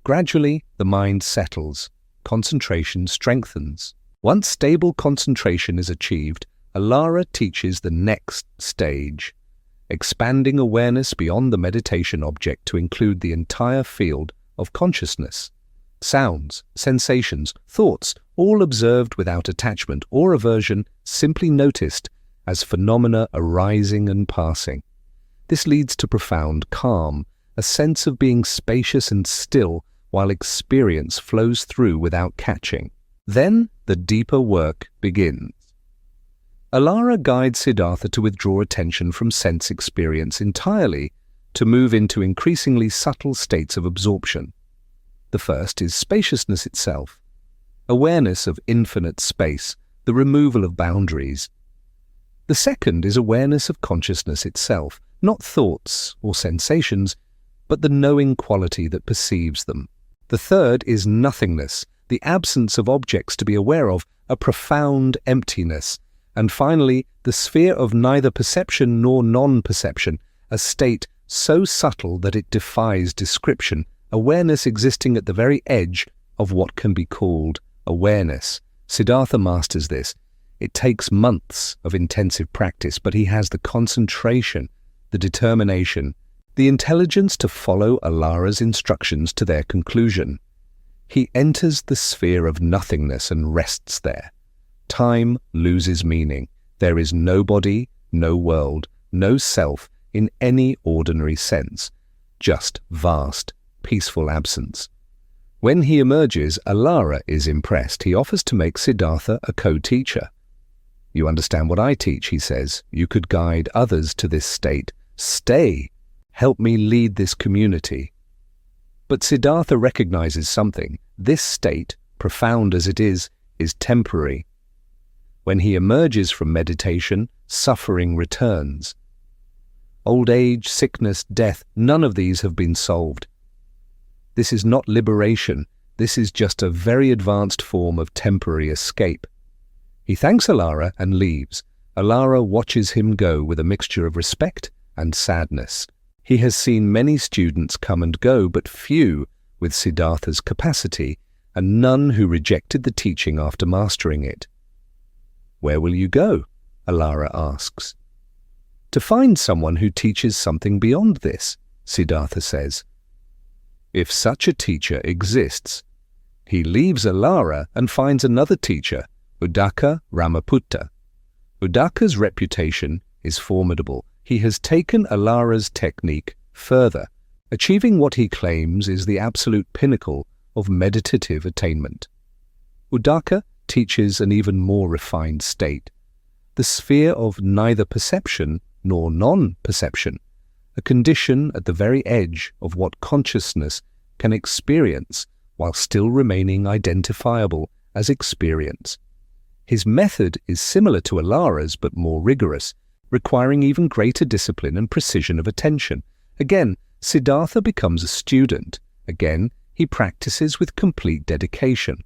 Gradually, the mind settles. Concentration strengthens. Once stable concentration is achieved, Alara teaches the next stage, expanding awareness beyond the meditation object to include the entire field of consciousness. Sounds, sensations, thoughts, all observed without attachment or aversion, simply noticed as phenomena arising and passing. This leads to profound calm, a sense of being spacious and still while experience flows through without catching. Then the deeper work begins. Alara guides Siddhartha to withdraw attention from sense experience entirely, to move into increasingly subtle states of absorption. The first is spaciousness itself, awareness of infinite space, the removal of boundaries. The second is awareness of consciousness itself, not thoughts or sensations, but the knowing quality that perceives them. The third is nothingness, the absence of objects to be aware of, a profound emptiness. And finally, the sphere of neither perception nor non-perception, a state so subtle that it defies description, awareness existing at the very edge of what can be called awareness. Siddhartha masters this. It takes months of intensive practice, but he has the concentration, the determination, the intelligence to follow Alara's instructions to their conclusion. He enters the sphere of nothingness and rests there. Time loses meaning. There is no body, no world, no self in any ordinary sense, just vast, peaceful absence. When he emerges, Alara is impressed. He offers to make Siddhartha a co-teacher. You understand what I teach, he says. You could guide others to this state. Stay. Help me lead this community. But Siddhartha recognizes something. This state, profound as it is temporary. When he emerges from meditation, suffering returns. Old age, sickness, death, none of these have been solved. This is not liberation. This is just a very advanced form of temporary escape. He thanks Alara and leaves. Alara watches him go with a mixture of respect and sadness. He has seen many students come and go, but few with Siddhartha's capacity, and none who rejected the teaching after mastering it. Where will you go? Alara asks. To find someone who teaches something beyond this, Siddhartha says. if such a teacher exists. He leaves Alara and finds another teacher, Uddaka Ramaputta. Uddaka's reputation is formidable. He has taken Alara's technique further, achieving what he claims is the absolute pinnacle of meditative attainment. Uddaka teaches an even more refined state, the sphere of neither perception nor non-perception, a condition at the very edge of what consciousness can experience while still remaining identifiable as experience. His method is similar to Alara's but more rigorous, requiring even greater discipline and precision of attention. Again, Siddhartha becomes a student. Again, he practices with complete dedication.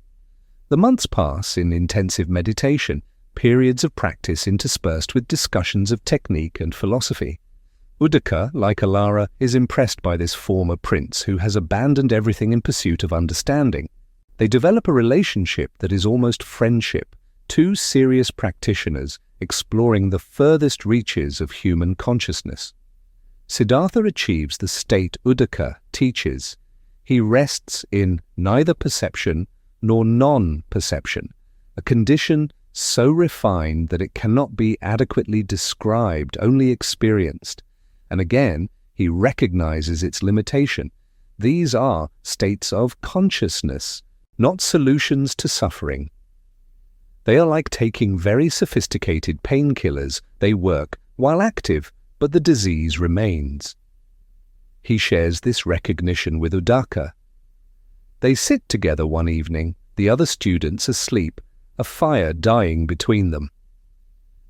The months pass in intensive meditation, periods of practice interspersed with discussions of technique and philosophy. Uddaka, like Alara, is impressed by this former prince who has abandoned everything in pursuit of understanding. They develop a relationship that is almost friendship, two serious practitioners exploring the furthest reaches of human consciousness. Siddhartha achieves the state Uddaka teaches. He rests in neither perception nor non-perception, a condition so refined that it cannot be adequately described, only experienced. And again, he recognizes its limitation. These are states of consciousness, not solutions to suffering. They are like taking very sophisticated painkillers. They work while active, but the disease remains. He shares this recognition with Uddaka. They sit together one evening, the other students asleep, a fire dying between them.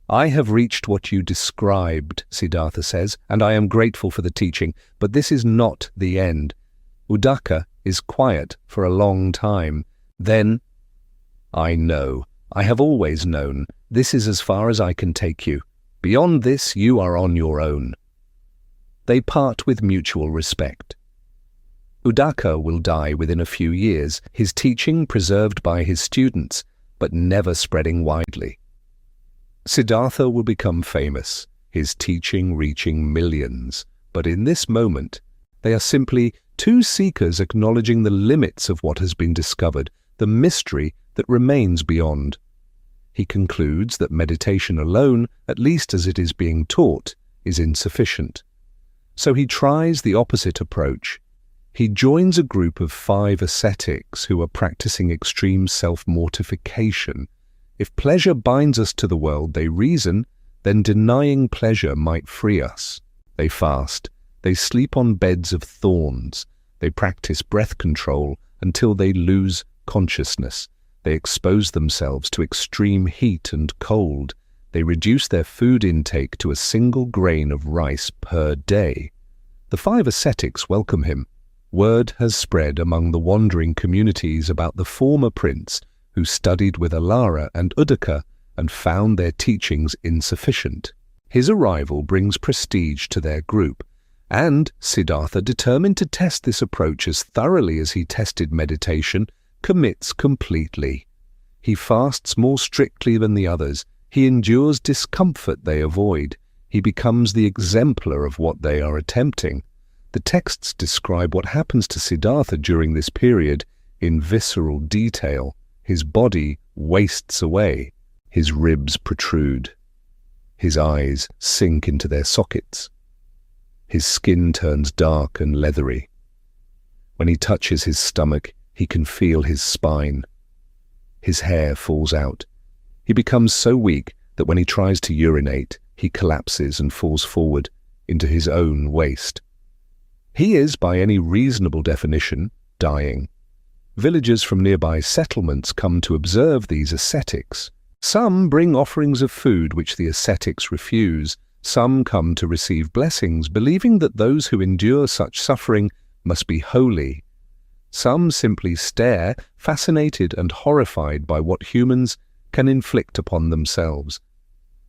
"I have reached what you described," Siddhartha says, "and I am grateful for the teaching, but this is not the end." Uddaka is quiet for a long time. Then, "I know. I have always known. This is as far as I can take you. Beyond this, you are on your own." They part with mutual respect. Uddaka will die within a few years, his teaching preserved by his students, but never spreading widely. Siddhartha will become famous, his teaching reaching millions, but in this moment, they are simply two seekers acknowledging the limits of what has been discovered, the mystery that remains beyond. He concludes that meditation alone, at least as it is being taught, is insufficient. So he tries the opposite approach. He joins a group of 5 ascetics who are practicing extreme self-mortification. If pleasure binds us to the world, they reason, then denying pleasure might free us. They fast. They sleep on beds of thorns. They practice breath control until they lose consciousness. They expose themselves to extreme heat and cold. They reduce their food intake to a single grain of rice per day. The 5 ascetics welcome him. Word has spread among the wandering communities about the former prince who studied with Alara and Uddaka and found their teachings insufficient. His arrival brings prestige to their group, and Siddhartha, determined to test this approach as thoroughly as he tested meditation, commits completely. He fasts more strictly than the others. He endures discomfort they avoid. He becomes the exemplar of what they are attempting. The texts describe what happens to Siddhartha during this period in visceral detail. His body wastes away. His ribs protrude. His eyes sink into their sockets. His skin turns dark and leathery. When he touches his stomach, he can feel his spine. His hair falls out. He becomes so weak that when he tries to urinate, he collapses and falls forward into his own waste. He is, by any reasonable definition, dying. Villagers from nearby settlements come to observe these ascetics. Some bring offerings of food which the ascetics refuse. Some come to receive blessings, believing that those who endure such suffering must be holy. Some simply stare, fascinated and horrified by what humans can inflict upon themselves.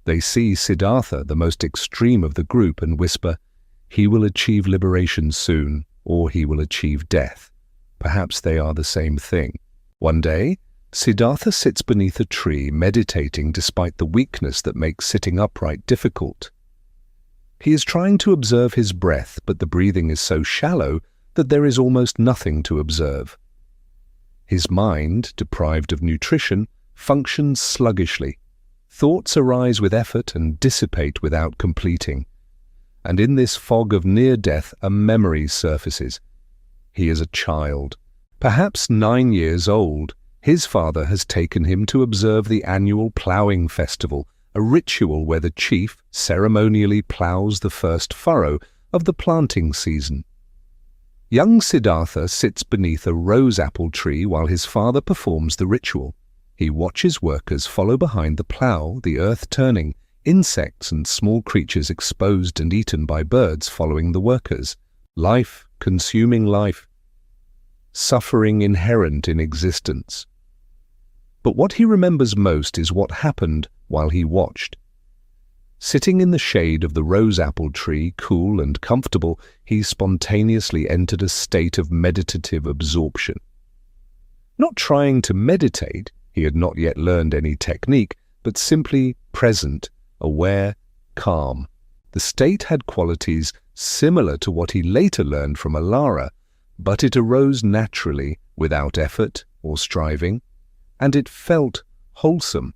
They see Siddhartha, the most extreme of the group, and whisper, "He will achieve liberation soon, or he will achieve death." Perhaps they are the same thing. One day, Siddhartha sits beneath a tree, meditating despite the weakness that makes sitting upright difficult. He is trying to observe his breath, but the breathing is so shallow that there is almost nothing to observe. His mind, deprived of nutrition, functions sluggishly. Thoughts arise with effort and dissipate without completing. And in this fog of near death a memory surfaces. He is a child, perhaps 9 years old. His father has taken him to observe the annual ploughing festival, a ritual where the chief ceremonially ploughs the first furrow of the planting season. Young Siddhartha sits beneath a rose apple tree while his father performs the ritual. He watches workers follow behind the plough, the earth turning, insects and small creatures exposed and eaten by birds following the workers. Life consuming life. Suffering inherent in existence. But what he remembers most is what happened while he watched. Sitting in the shade of the rose apple tree, cool and comfortable, he spontaneously entered a state of meditative absorption. Not trying to meditate, he had not yet learned any technique, but simply present, aware, calm. The state had qualities similar to what he later learned from Alara, but it arose naturally, without effort or striving, and it felt wholesome.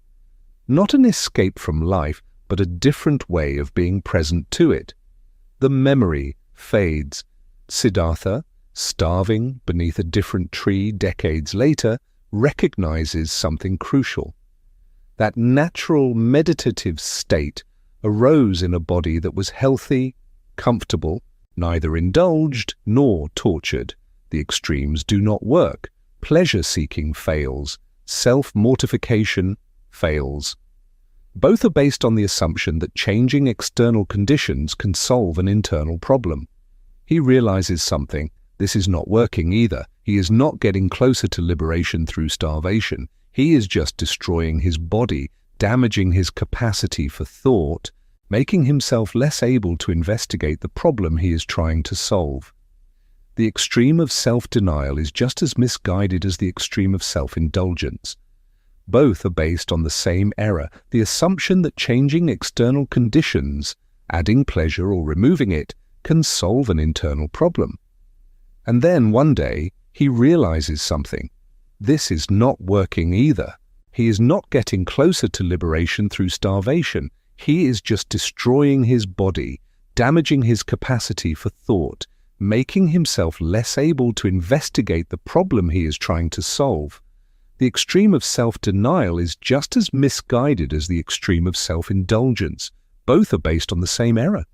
Not an escape from life, but a different way of being present to it. The memory fades. Siddhartha, starving beneath a different tree decades later, recognizes something crucial. That natural meditative state arose in a body that was healthy, comfortable, neither indulged nor tortured. The extremes do not work. Pleasure-seeking fails. Self-mortification fails. Both are based on the assumption that changing external conditions can solve an internal problem. He realizes something. This is not working either. He is not getting closer to liberation through starvation. He is just destroying his body, damaging his capacity for thought, making himself less able to investigate the problem he is trying to solve. The extreme of self-denial is just as misguided as the extreme of self-indulgence. Both are based on the same error, the assumption that changing external conditions, adding pleasure or removing it, can solve an internal problem. And then one day, he realizes something. This is not working either. He is not getting closer to liberation through starvation. He is just destroying his body, damaging his capacity for thought, making himself less able to investigate the problem he is trying to solve. The extreme of self-denial is just as misguided as the extreme of self-indulgence. Both are based on the same error,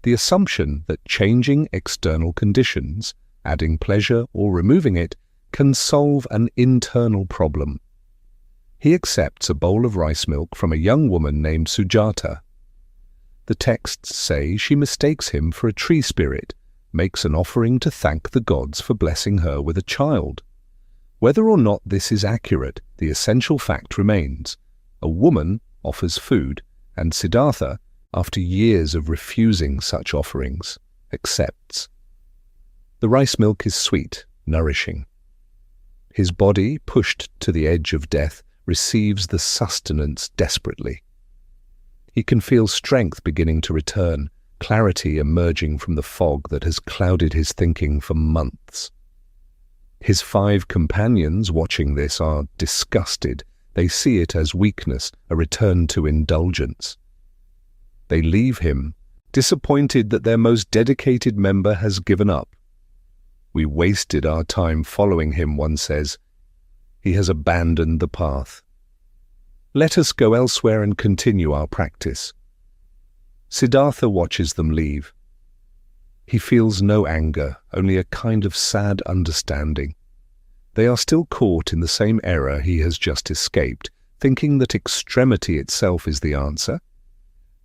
the assumption that changing external conditions, adding pleasure or removing it, can solve an internal problem. He accepts a bowl of rice milk from a young woman named Sujata. The texts say she mistakes him for a tree spirit, makes an offering to thank the gods for blessing her with a child. Whether or not this is accurate, the essential fact remains. A woman offers food, and Siddhartha, after years of refusing such offerings, accepts. The rice milk is sweet, nourishing. His body, pushed to the edge of death, receives the sustenance desperately. He can feel strength beginning to return, clarity emerging from the fog that has clouded his thinking for months. His 5 companions watching this are disgusted. They see it as weakness, a return to indulgence. They leave him, disappointed that their most dedicated member has given up. "We wasted our time following him," one says. "He has abandoned the path. Let us go elsewhere and continue our practice." Siddhartha watches them leave. He feels no anger, only a kind of sad understanding. They are still caught in the same error he has just escaped, thinking that extremity itself is the answer.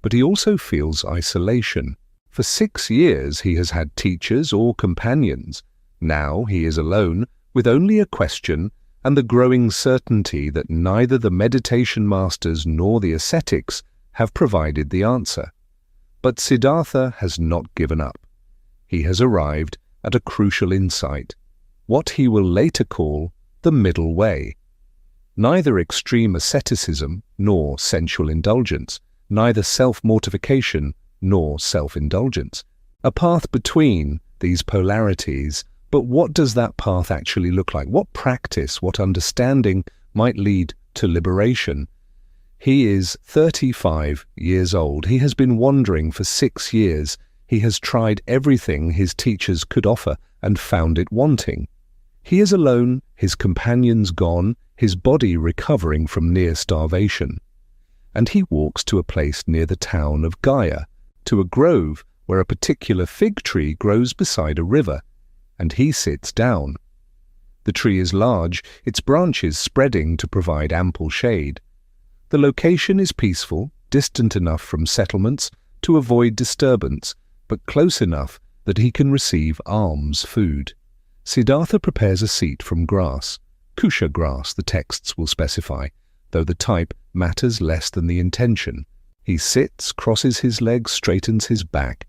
But he also feels isolation. For 6 years he has had teachers or companions. Now he is alone, with only a question and the growing certainty that neither the meditation masters nor the ascetics have provided the answer. But Siddhartha has not given up. He has arrived at a crucial insight, what he will later call the middle way. Neither extreme asceticism nor sensual indulgence, neither self-mortification nor self-indulgence. A path between these polarities But what does that path actually look like? What practice, what understanding might lead to liberation? He is 35 years old. He has been wandering for 6 years. He has tried everything his teachers could offer and found it wanting. He is alone, his companions gone, his body recovering from near starvation. And he walks to a place near the town of Gaya, to a grove where a particular fig tree grows beside a river, and he sits down. The tree is large, its branches spreading to provide ample shade. The location is peaceful, distant enough from settlements to avoid disturbance, but close enough that he can receive alms food. Siddhartha prepares a seat from grass, kusha grass the texts will specify, though the type matters less than the intention. He sits, crosses his legs, straightens his back,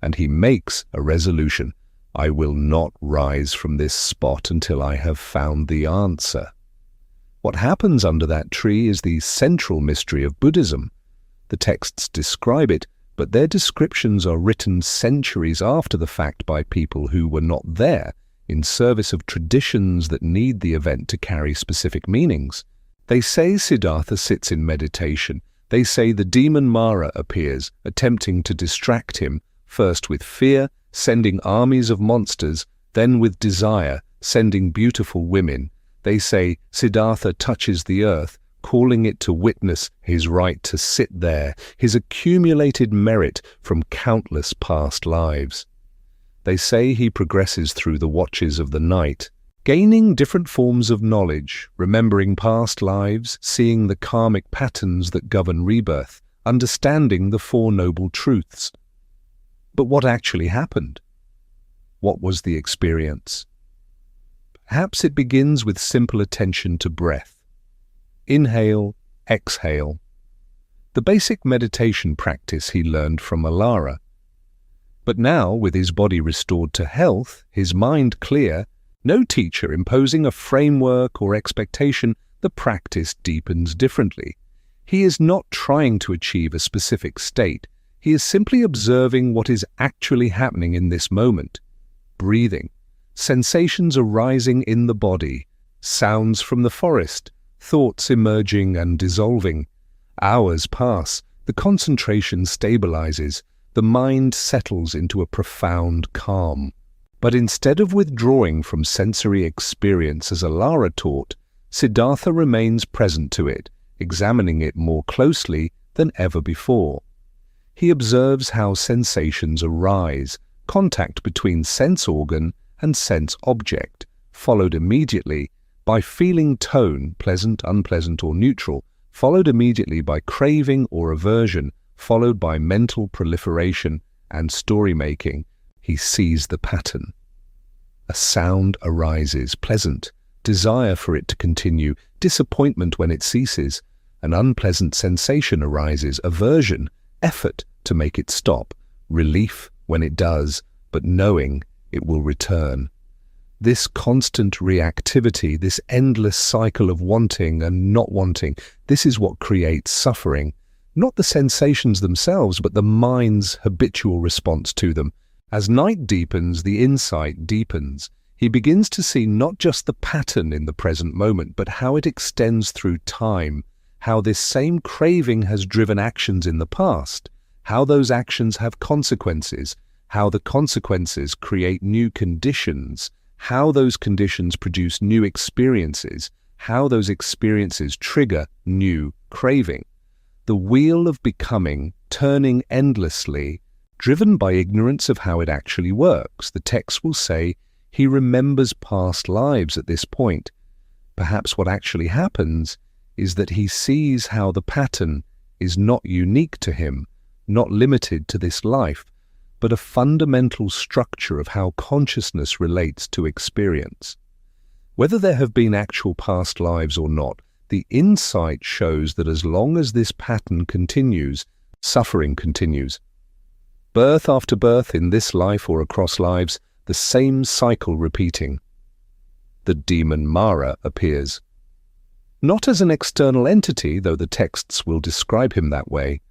and he makes a resolution. I will not rise from this spot until I have found the answer. What happens under that tree is the central mystery of Buddhism. The texts describe it, but their descriptions are written centuries after the fact by people who were not there, in service of traditions that need the event to carry specific meanings. They say Siddhartha sits in meditation. They say the demon Mara appears, attempting to distract him, first with fear, sending armies of monsters, then with desire, sending beautiful women. They say Siddhartha touches the earth, calling it to witness his right to sit there, his accumulated merit from countless past lives. They say he progresses through the watches of the night, gaining different forms of knowledge, remembering past lives, seeing the karmic patterns that govern rebirth, understanding the Four Noble Truths. But what actually happened? What was the experience? Perhaps it begins with simple attention to breath. Inhale, exhale. The basic meditation practice he learned from Alara. But now, with his body restored to health, his mind clear, no teacher imposing a framework or expectation, the practice deepens differently. He is not trying to achieve a specific state. He is simply observing what is actually happening in this moment. Breathing. Sensations arising in the body, sounds from the forest, thoughts emerging and dissolving. Hours pass, the concentration stabilizes, the mind settles into a profound calm. But instead of withdrawing from sensory experience as Alara taught, Siddhartha remains present to it, examining it more closely than ever before. He observes how sensations arise, contact between sense organ and sense object, followed immediately by feeling tone, pleasant, unpleasant, or neutral, followed immediately by craving or aversion, followed by mental proliferation and story-making. He sees the pattern. A sound arises, pleasant, desire for it to continue, disappointment when it ceases. An unpleasant sensation arises, aversion, effort to make it stop, relief when it does, but knowing it will return. This constant reactivity, this endless cycle of wanting and not wanting, this is what creates suffering. Not the sensations themselves, but the mind's habitual response to them. As night deepens, the insight deepens. He begins to see not just the pattern in the present moment, but how it extends through time, how this same craving has driven actions in the past, how those actions have consequences, how the consequences create new conditions, how those conditions produce new experiences, how those experiences trigger new craving. The wheel of becoming, turning endlessly, driven by ignorance of how it actually works. The text will say he remembers past lives at this point. Perhaps what actually happens is that he sees how the pattern is not unique to him, not limited to this life, but a fundamental structure of how consciousness relates to experience. Whether there have been actual past lives or not, the insight shows that as long as this pattern continues, suffering continues. Birth after birth in this life or across lives, the same cycle repeating. The demon Mara appears. Not as an external entity, though the texts will describe him that way,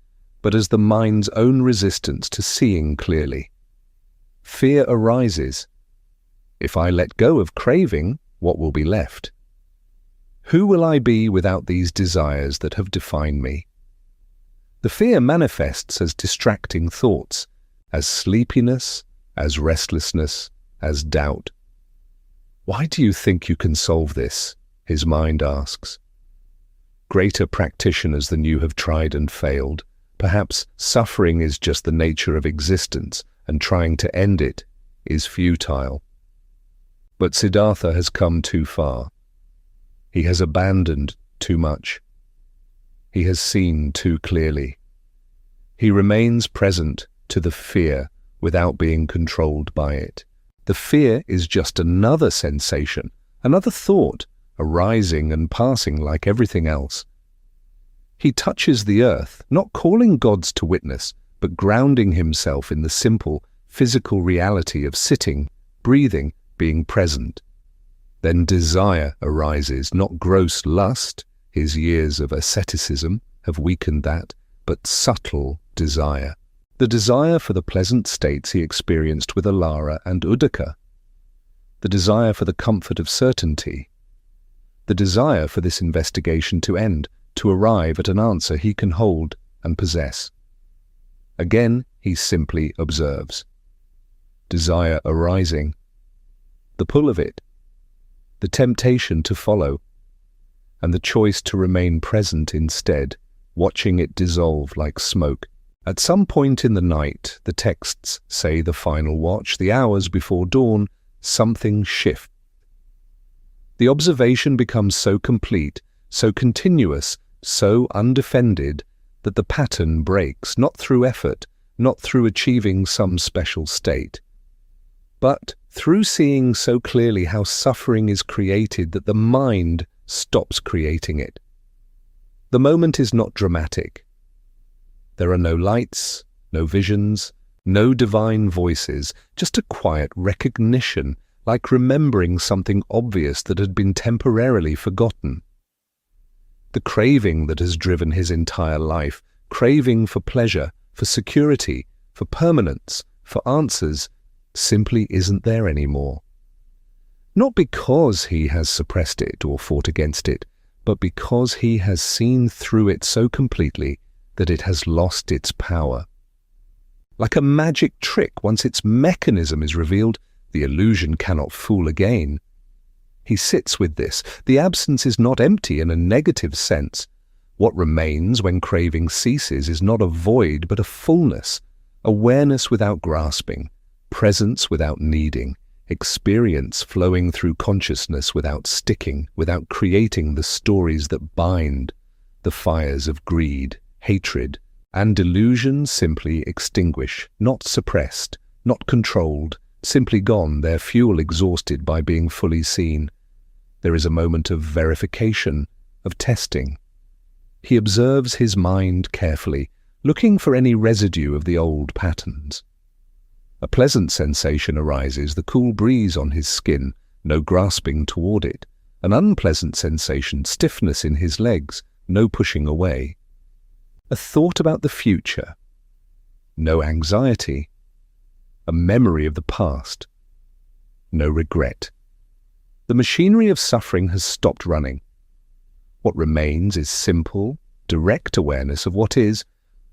but as the mind's own resistance to seeing clearly. Fear arises. If I let go of craving, what will be left? Who will I be without these desires that have defined me? The fear manifests as distracting thoughts, as sleepiness, as restlessness, as doubt. Why do you think you can solve this? His mind asks. Greater practitioners than you have tried and failed. Perhaps suffering is just the nature of existence, and trying to end it is futile. But Siddhartha has come too far. He has abandoned too much. He has seen too clearly. He remains present to the fear without being controlled by it. The fear is just another sensation, another thought, arising and passing like everything else. He touches the earth, not calling gods to witness, but grounding himself in the simple, physical reality of sitting, breathing, being present. Then desire arises, not gross lust, his years of asceticism have weakened that, but subtle desire. The desire for the pleasant states he experienced with Alara and Uddaka. The desire for the comfort of certainty. The desire for this investigation to end, to arrive at an answer he can hold and possess. Again, he simply observes. Desire arising. The pull of it. The temptation to follow. And the choice to remain present instead, watching it dissolve like smoke. At some point in the night, the texts say the final watch, the hours before dawn, something shifts. The observation becomes so complete, so continuous, so undefended, that the pattern breaks, not through effort, not through achieving some special state, but through seeing so clearly how suffering is created that the mind stops creating it. The moment is not dramatic. There are no lights, no visions, no divine voices, just a quiet recognition, like remembering something obvious that had been temporarily forgotten. The craving that has driven his entire life, craving for pleasure, for security, for permanence, for answers, simply isn't there anymore. Not because he has suppressed it or fought against it, but because he has seen through it so completely that it has lost its power. Like a magic trick, once its mechanism is revealed, the illusion cannot fool again. He sits with this. The absence is not empty in a negative sense. What remains when craving ceases is not a void but a fullness, awareness without grasping, presence without needing, experience flowing through consciousness without sticking, without creating the stories that bind, the fires of greed, hatred, and delusion simply extinguish, not suppressed, not controlled, simply gone, their fuel exhausted by being fully seen. There is a moment of verification, of testing. He observes his mind carefully, looking for any residue of the old patterns. A pleasant sensation arises, the cool breeze on his skin, no grasping toward it. An unpleasant sensation, stiffness in his legs, no pushing away. A thought about the future, no anxiety. A memory of the past, no regret. The machinery of suffering has stopped running. What remains is simple, direct awareness of what is,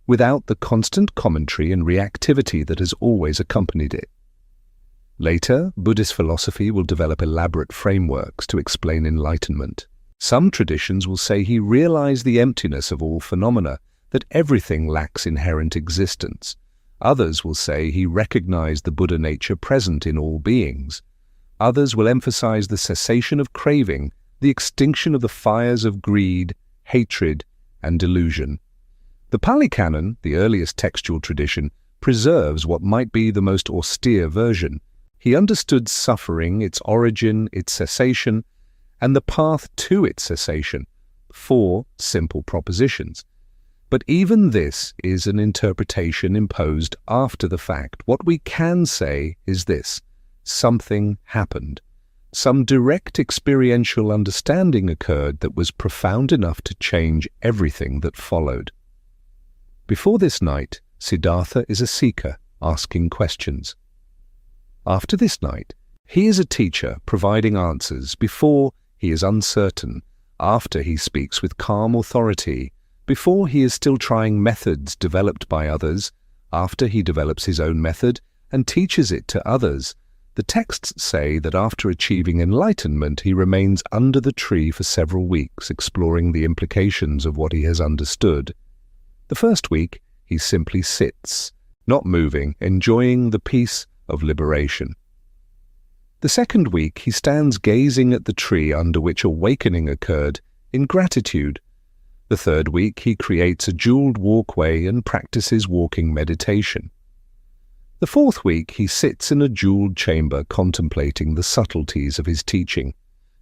without the constant commentary and reactivity that has always accompanied it. Later, Buddhist philosophy will develop elaborate frameworks to explain enlightenment. Some traditions will say he realized the emptiness of all phenomena, that everything lacks inherent existence. Others will say he recognized the Buddha nature present in all beings. Others will emphasize the cessation of craving, the extinction of the fires of greed, hatred, and delusion. The Pali Canon, the earliest textual tradition, preserves what might be the most austere version. He understood suffering, its origin, its cessation, and the path to its cessation, 4 simple propositions. But even this is an interpretation imposed after the fact. What we can say is this: something happened. Some direct experiential understanding occurred that was profound enough to change everything that followed. Before this night, Siddhartha is a seeker, asking questions. After this night, He is a teacher providing answers before he is uncertain, after he speaks with calm authority, before he is still trying methods developed by others, after he develops his own method and teaches it to others. The texts say that after achieving enlightenment, he remains under the tree for several weeks, exploring the implications of what he has understood. The first week, he simply sits, not moving, enjoying the peace of liberation. The second week, he stands gazing at the tree under which awakening occurred, in gratitude. The third week, he creates a jeweled walkway and practices walking meditation. The fourth week, he sits in a jeweled chamber contemplating the subtleties of his teaching.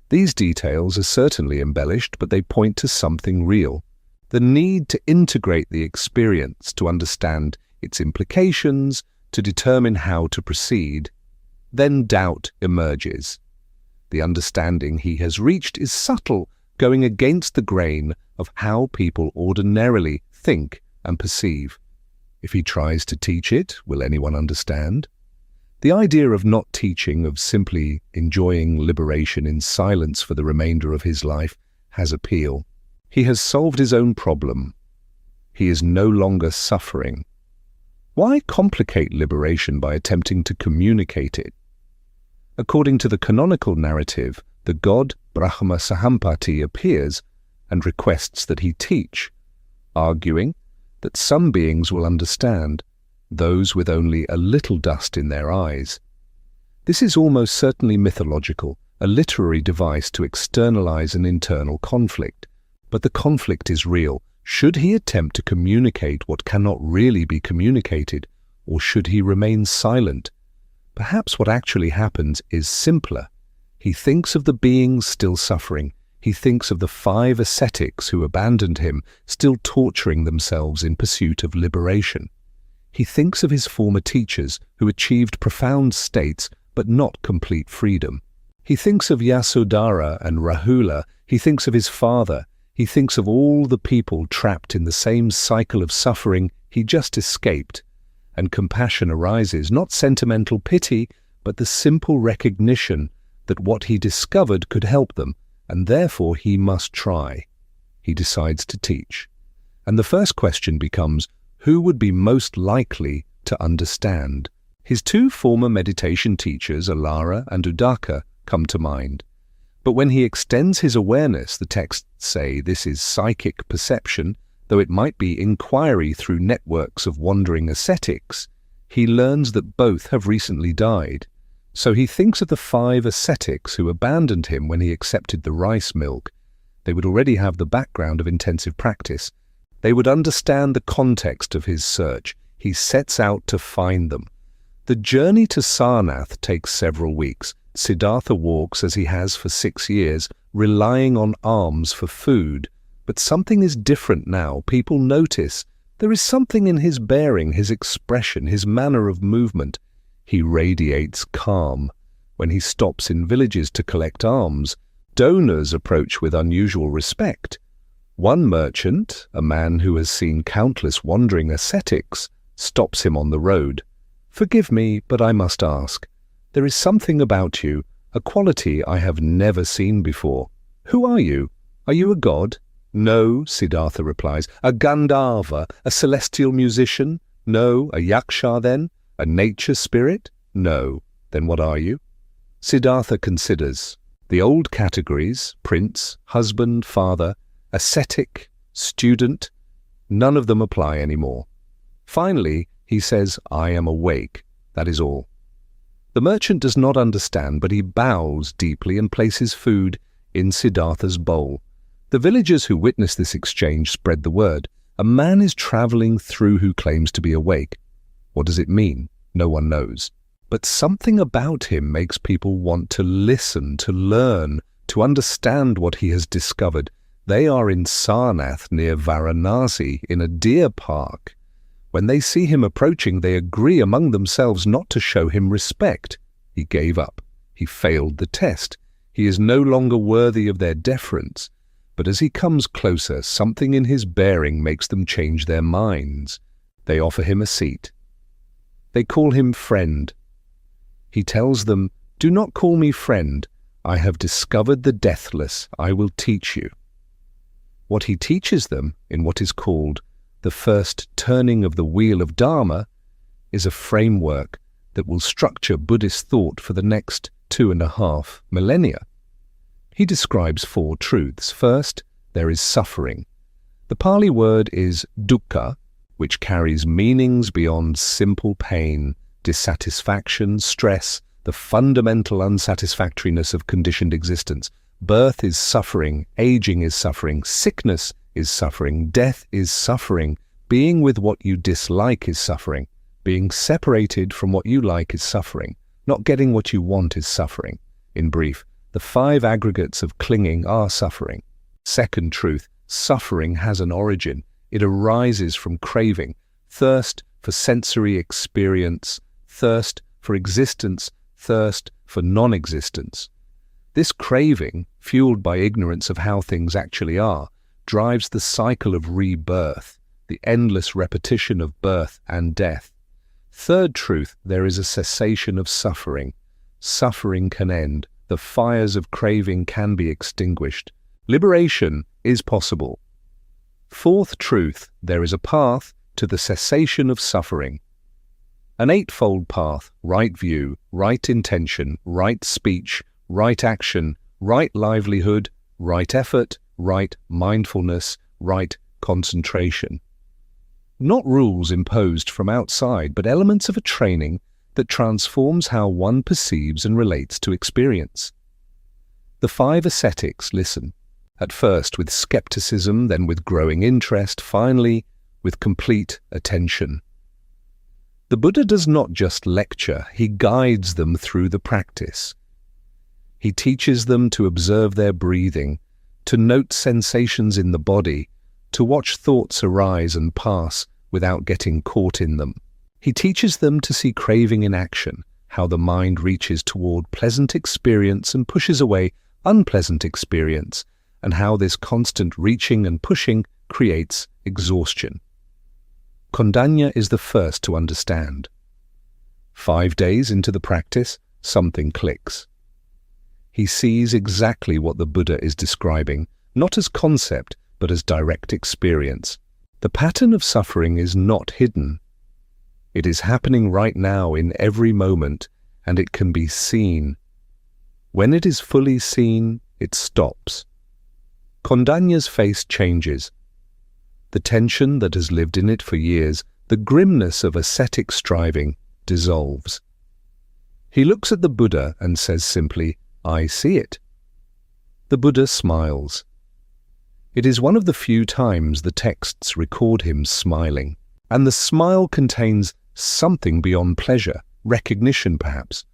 These details are certainly embellished, but they point to something real. The need to integrate the experience, to understand its implications, to determine how to proceed. Then doubt emerges. The understanding he has reached is subtle, going against the grain of how people ordinarily think and perceive. If he tries to teach it, will anyone understand? The idea of not teaching, of simply enjoying liberation in silence for the remainder of his life, has appeal. He has solved his own problem. He is no longer suffering. Why complicate liberation by attempting to communicate it? According to the canonical narrative, the god Brahma Sahampati appears and requests that he teach, arguing that some beings will understand, those with only a little dust in their eyes. This is almost certainly mythological, a literary device to externalize an internal conflict. But the conflict is real. Should he attempt to communicate what cannot really be communicated, or should he remain silent? Perhaps what actually happens is simpler. He thinks of the beings still suffering. He thinks of the 5 ascetics who abandoned him, still torturing themselves in pursuit of liberation. He thinks of his former teachers who achieved profound states but not complete freedom. He thinks of Yasodhara and Rahula. He thinks of his father. He thinks of all the people trapped in the same cycle of suffering he just escaped. And compassion arises, not sentimental pity, but the simple recognition that what he discovered could help them, and therefore he must try. He decides to teach. And the first question becomes, who would be most likely to understand? His 2 former meditation teachers, Alara and Udaka, come to mind. But when he extends his awareness, the texts say this is psychic perception, though it might be inquiry through networks of wandering ascetics, he learns that both have recently died. So he thinks of the 5 ascetics who abandoned him when he accepted the rice milk. They would already have the background of intensive practice. They would understand the context of his search. He sets out to find them. The journey to Sarnath takes several weeks. Siddhartha walks as he has for 6 years, relying on alms for food. But something is different now. People notice. There is something in his bearing, his expression, his manner of movement. He radiates calm. When he stops in villages to collect alms, donors approach with unusual respect. One merchant, a man who has seen countless wandering ascetics, stops him on the road. "Forgive me, but I must ask. There is something about you, a quality I have never seen before. Who are you? Are you a god?" "No," Siddhartha replies. "A Gandharva, a celestial musician?" "No." "A Yaksha then? A nature spirit?" "No." "Then what are you?" Siddhartha considers. The old categories, prince, husband, father, ascetic, student, none of them apply anymore. Finally, he says, "I am awake." That is all. The merchant does not understand, but he bows deeply and places food in Siddhartha's bowl. The villagers who witness this exchange spread the word. A man is traveling through who claims to be awake. What does it mean? No one knows. But something about him makes people want to listen, to learn, to understand what he has discovered. They are in Sarnath near Varanasi, in a deer park. When they see him approaching, they agree among themselves not to show him respect. He gave up. He failed the test. He is no longer worthy of their deference. But as he comes closer, something in his bearing makes them change their minds. They offer him a seat. They call him friend. He tells them "Do not call me friend. I have discovered the deathless. I will teach you." What he teaches them in what is called the first turning of the wheel of Dharma is a framework that will structure Buddhist thought for the next 2.5 millennia. He describes 4 truths. First, there is suffering. The Pali word is dukkha, which carries meanings beyond simple pain, dissatisfaction, stress, the fundamental unsatisfactoriness of conditioned existence. Birth is suffering, aging is suffering, sickness is suffering, death is suffering, being with what you dislike is suffering, being separated from what you like is suffering, not getting what you want is suffering. In brief, the 5 aggregates of clinging are suffering. Second truth, suffering has an origin. It arises from craving, thirst for sensory experience, thirst for existence, thirst for non-existence. This craving, fueled by ignorance of how things actually are, drives the cycle of rebirth, the endless repetition of birth and death. Third truth, there is a cessation of suffering. Suffering can end. The fires of craving can be extinguished. Liberation is possible. Fourth truth, there is a path to the cessation of suffering. An 8-fold path: right view, right intention, right speech, right action, right livelihood, right effort, right mindfulness, right concentration. Not rules imposed from outside, but elements of a training that transforms how one perceives and relates to experience. The 5 ascetics listen, at first with skepticism, then with growing interest, finally with complete attention. The Buddha does not just lecture, he guides them through the practice. He teaches them to observe their breathing, to note sensations in the body, to watch thoughts arise and pass without getting caught in them. He teaches them to see craving in action, how the mind reaches toward pleasant experience and pushes away unpleasant experience, and how this constant reaching and pushing creates exhaustion. Kondanya is the first to understand. 5 days into the practice, something clicks. He sees exactly what the Buddha is describing, not as concept, but as direct experience. The pattern of suffering is not hidden. It is happening right now in every moment, and it can be seen. When it is fully seen, it stops. Kondanya's face changes. The tension that has lived in it for years, the grimness of ascetic striving, dissolves. He looks at the Buddha and says simply, "I see it." The Buddha smiles. It is one of the few times the texts record him smiling, and the smile contains something beyond pleasure, recognition perhaps.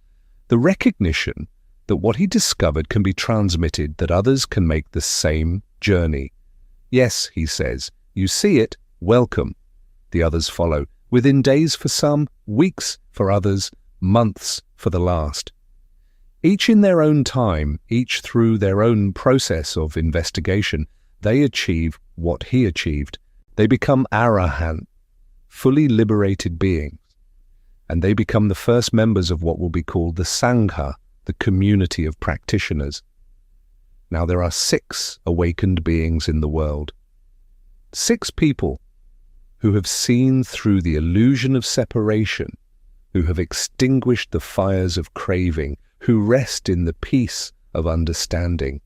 The recognition that what he discovered can be transmitted, that others can make the same journey. "Yes," he says, "you see it, welcome." The others follow, within days for some, weeks for others, months for the last. Each in their own time, each through their own process of investigation, they achieve what he achieved. They become arahant, fully liberated beings, and they become the first members of what will be called the Sangha, the community of practitioners. Now there are 6 awakened beings in the world. 6 people who have seen through the illusion of separation, who have extinguished the fires of craving, who rest in the peace of understanding.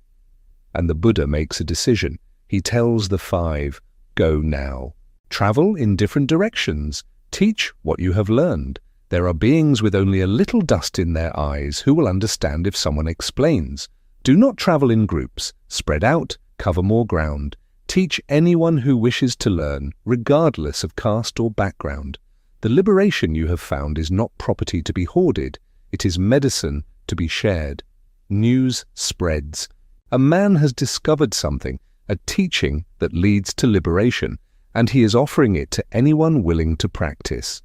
And the Buddha makes a decision. He tells the 5, "Go now. Travel in different directions. Teach what you have learned. There are beings with only a little dust in their eyes who will understand if someone explains. Do not travel in groups. Spread out, cover more ground. Teach anyone who wishes to learn, regardless of caste or background. The liberation you have found is not property to be hoarded. It is medicine to be shared. News spreads. A man has discovered something, a teaching that leads to liberation, and he is offering it to anyone willing to practice."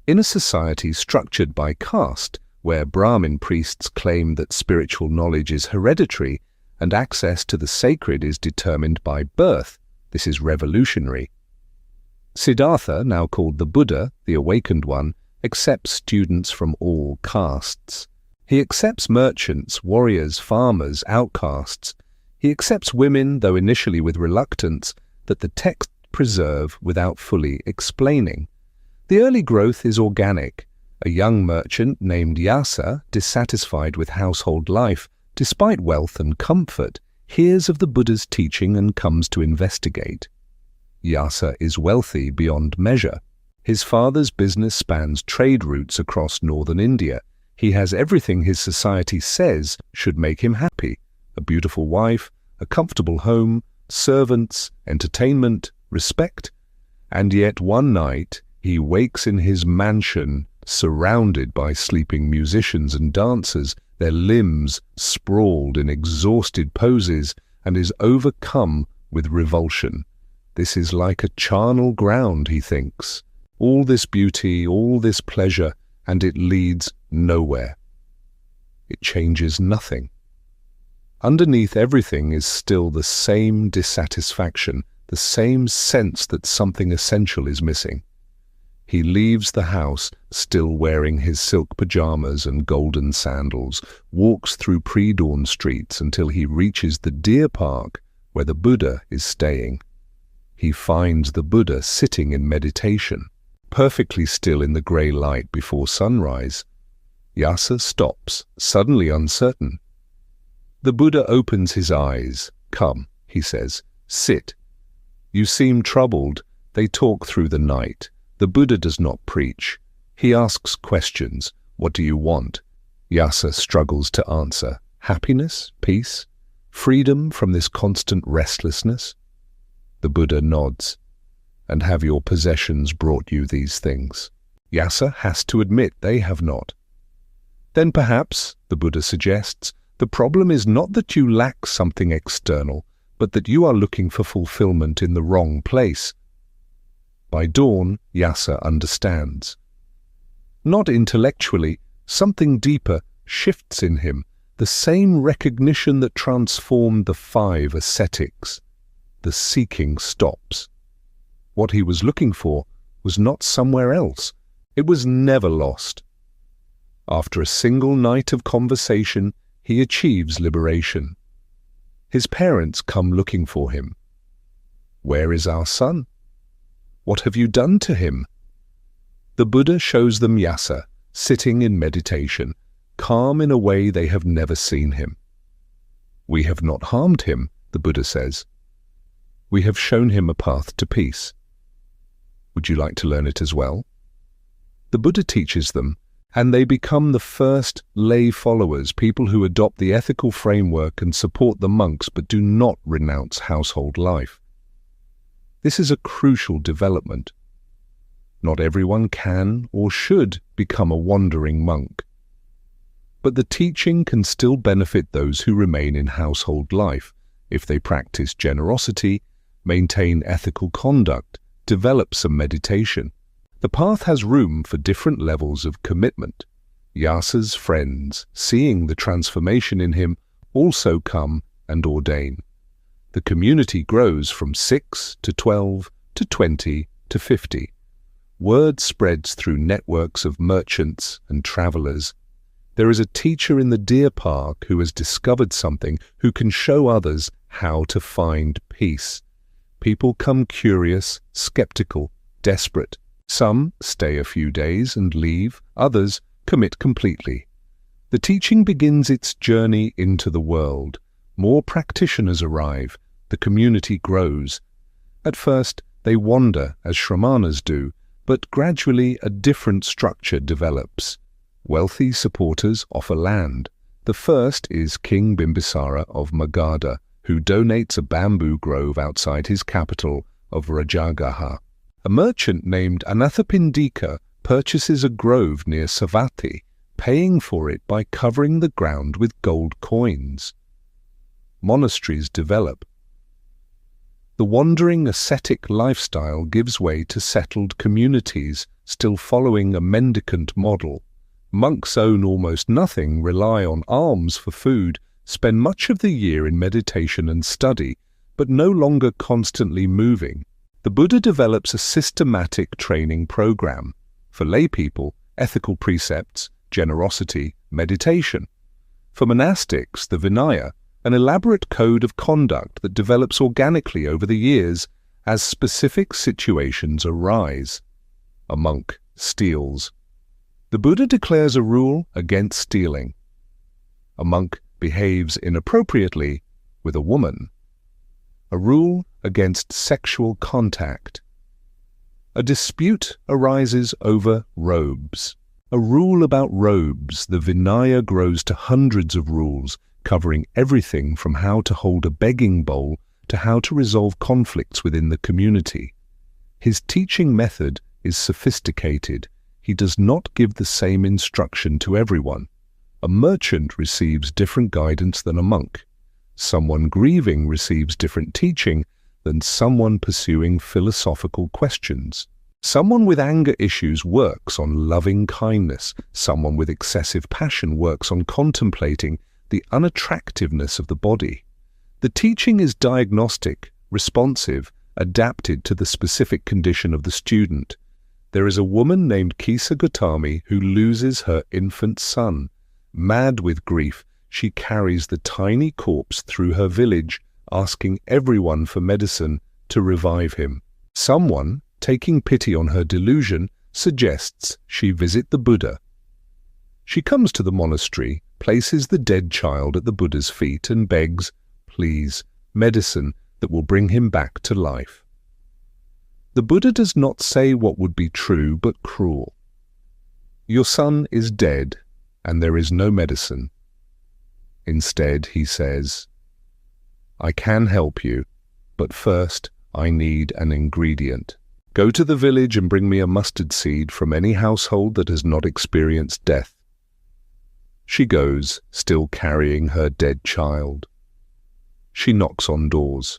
In a society structured by caste, where Brahmin priests claim that spiritual knowledge is hereditary and access to the sacred is determined by birth, this is revolutionary. Siddhartha, now called the Buddha, the awakened one, accepts students from all castes. He accepts merchants, warriors, farmers, outcasts. He accepts women, though initially with reluctance, that the texts preserve without fully explaining. The early growth is organic. A young merchant named Yasa, dissatisfied with household life, despite wealth and comfort, hears of the Buddha's teaching and comes to investigate. Yasa is wealthy beyond measure. His father's business spans trade routes across northern India. He has everything his society says should make him happy: a beautiful wife, a comfortable home, servants, entertainment, respect. And yet one night he wakes in his mansion, surrounded by sleeping musicians and dancers, their limbs sprawled in exhausted poses, and is overcome with revulsion. This is like a charnel ground, he thinks. All this beauty, all this pleasure, and it leads nowhere. It changes nothing. Underneath everything is still the same dissatisfaction, the same sense that something essential is missing. He leaves the house, still wearing his silk pajamas and golden sandals, walks through pre-dawn streets until he reaches the deer park where the Buddha is staying. He finds the Buddha sitting in meditation, perfectly still in the grey light before sunrise. Yasa stops, suddenly uncertain. The Buddha opens his eyes. "Come," he says, "sit. You seem troubled." They talk through the night. The Buddha does not preach. He asks questions. What do you want? Yasa struggles to answer. Happiness? Peace? Freedom from this constant restlessness? The Buddha nods. And have your possessions brought you these things? Yasa has to admit they have not. Then perhaps, the Buddha suggests, the problem is not that you lack something external, but that you are looking for fulfillment in the wrong place. By dawn, Yasa understands. Not intellectually, something deeper shifts in him, the same recognition that transformed the 5 ascetics. The seeking stops. What he was looking for was not somewhere else. It was never lost. After a single night of conversation, he achieves liberation. His parents come looking for him. Where is our son? What have you done to him? The Buddha shows them Yasa, sitting in meditation, calm in a way they have never seen him. We have not harmed him, the Buddha says. We have shown him a path to peace. Would you like to learn it as well? The Buddha teaches them, and they become the first lay followers, people who adopt the ethical framework and support the monks but do not renounce household life. This is a crucial development. Not everyone can or should become a wandering monk. But the teaching can still benefit those who remain in household life if they practice generosity, maintain ethical conduct, develop some meditation. The path has room for different levels of commitment. Yasa's friends, seeing the transformation in him, also come and ordain. The community grows from 6 to 12 to 20 to 50. Word spreads through networks of merchants and travelers. There is a teacher in the deer park who has discovered something, who can show others how to find peace. People come curious, skeptical, desperate. Some stay a few days and leave, others commit completely. The teaching begins its journey into the world. More practitioners arrive, the community grows. At first, they wander as shramanas do, but gradually a different structure develops. Wealthy supporters offer land. The first is King Bimbisara of Magadha, who donates a bamboo grove outside his capital of Rajagaha. A merchant named Anathapindika purchases a grove near Savatthi, paying for it by covering the ground with gold coins. Monasteries develop. The wandering ascetic lifestyle gives way to settled communities, still following a mendicant model. Monks own almost nothing, rely on alms for food, spend much of the year in meditation and study, but no longer constantly moving. The Buddha develops a systematic training program. For lay people, ethical precepts, generosity, meditation. For monastics, the Vinaya, an elaborate code of conduct that develops organically over the years as specific situations arise. A monk steals. The Buddha declares a rule against stealing. A monk behaves inappropriately with a woman. A rule against sexual contact. A dispute arises over robes. A rule about robes, the Vinaya grows to hundreds of rules, covering everything from how to hold a begging bowl to how to resolve conflicts within the community. His teaching method is sophisticated. He does not give the same instruction to everyone. A merchant receives different guidance than a monk. Someone grieving receives different teaching than someone pursuing philosophical questions. Someone with anger issues works on loving kindness. Someone with excessive passion works on contemplating the unattractiveness of the body. The teaching is diagnostic, responsive, adapted to the specific condition of the student. There is a woman named Kisa Gautami who loses her infant son. Mad with grief, she carries the tiny corpse through her village, asking everyone for medicine to revive him. Someone, taking pity on her delusion, suggests she visit the Buddha. She comes to the monastery, places the dead child at the Buddha's feet and begs, please, medicine that will bring him back to life. The Buddha does not say what would be true but cruel. Your son is dead, and there is no medicine. Instead, he says, I can help you, but first I need an ingredient. Go to the village and bring me a mustard seed from any household that has not experienced death. She goes, still carrying her dead child. She knocks on doors.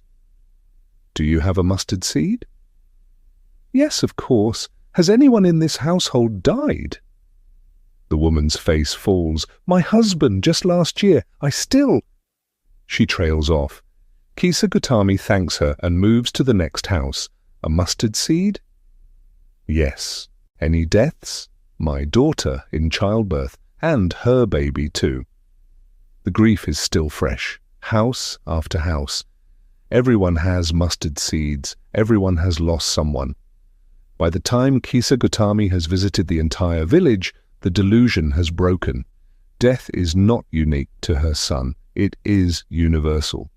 Do you have a mustard seed? Yes, of course. Has anyone in this household died? The woman's face falls. My husband, just last year. She trails off. Kisa Gautami thanks her and moves to the next house. A mustard seed? Yes. Any deaths? My daughter in childbirth, and her baby too. The grief is still fresh, house after house. Everyone has mustard seeds. Everyone has lost someone. By the time Kisa Gautami has visited the entire village, the delusion has broken. Death is not unique to her son. It is universal.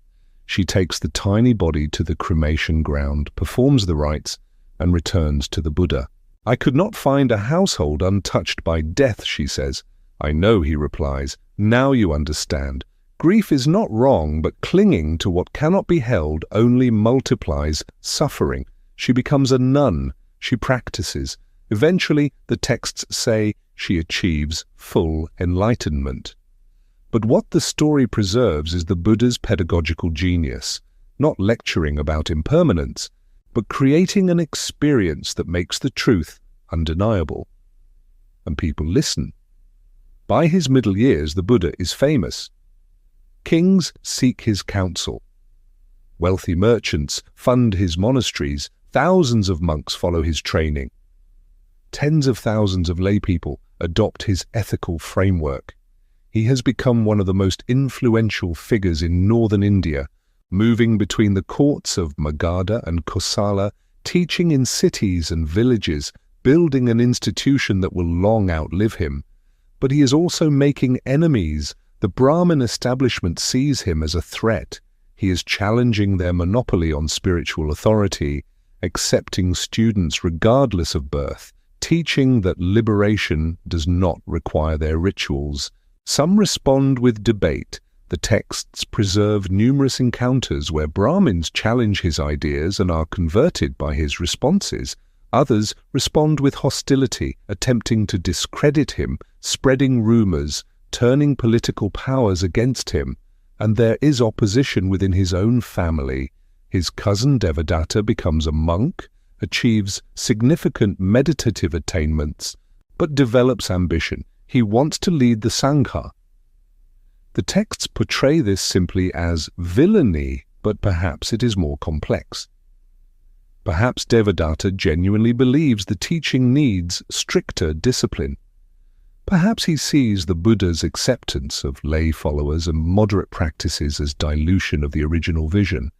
She takes the tiny body to the cremation ground, performs the rites, and returns to the Buddha. I could not find a household untouched by death, she says. I know, he replies. Now you understand. Grief is not wrong, but clinging to what cannot be held only multiplies suffering. She becomes a nun. She practices. Eventually, the texts say she achieves full enlightenment. But what the story preserves is the Buddha's pedagogical genius, not lecturing about impermanence, but creating an experience that makes the truth undeniable. And people listen. By his middle years, the Buddha is famous. Kings seek his counsel. Wealthy merchants fund his monasteries. Thousands of monks follow his training. Tens of thousands of laypeople adopt his ethical framework. He has become one of the most influential figures in northern India, moving between the courts of Magadha and Kosala, teaching in cities and villages, building an institution that will long outlive him. But he is also making enemies. The Brahmin establishment sees him as a threat. He is challenging their monopoly on spiritual authority, accepting students regardless of birth, teaching that liberation does not require their rituals. Some respond with debate. The texts preserve numerous encounters where Brahmins challenge his ideas and are converted by his responses. Others respond with hostility, attempting to discredit him, spreading rumors, turning political powers against him. And there is opposition within his own family. His cousin Devadatta becomes a monk, achieves significant meditative attainments, but develops ambition. He wants to lead the Sangha. The texts portray this simply as villainy, but perhaps it is more complex. Perhaps Devadatta genuinely believes the teaching needs stricter discipline. Perhaps he sees the Buddha's acceptance of lay followers and moderate practices as dilution of the original vision.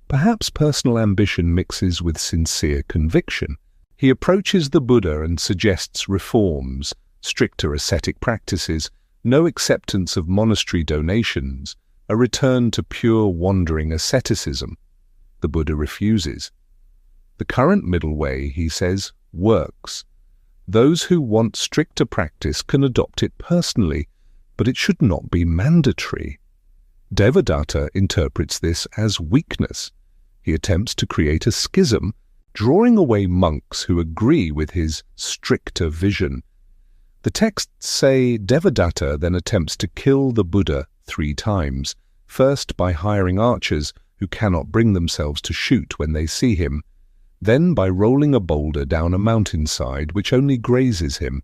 Perhaps personal ambition mixes with sincere conviction. He approaches the Buddha and suggests reforms, stricter ascetic practices, no acceptance of monastery donations, a return to pure wandering asceticism. The Buddha refuses. The current middle way, he says, works. Those who want stricter practice can adopt it personally, but it should not be mandatory. Devadatta interprets this as weakness. He attempts to create a schism, drawing away monks who agree with his stricter vision. The texts say Devadatta then attempts to kill the Buddha 3 times, first by hiring archers who cannot bring themselves to shoot when they see him, then by rolling a boulder down a mountainside which only grazes him,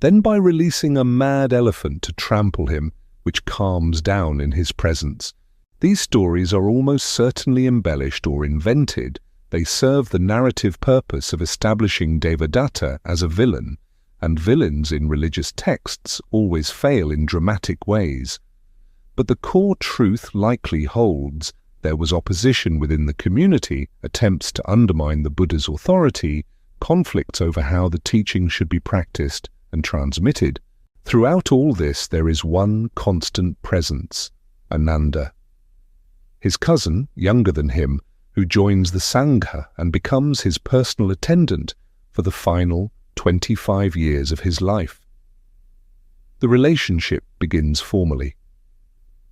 then by releasing a mad elephant to trample him, which calms down in his presence. These stories are almost certainly embellished or invented. They serve the narrative purpose of establishing Devadatta as a villain, and villains in religious texts always fail in dramatic ways. But the core truth likely holds. There was opposition within the community, attempts to undermine the Buddha's authority, conflicts over how the teaching should be practiced and transmitted. Throughout all this there is one constant presence, Ananda. His cousin, younger than him, who joins the Sangha and becomes his personal attendant for the final 25 years of his life. The relationship begins formally.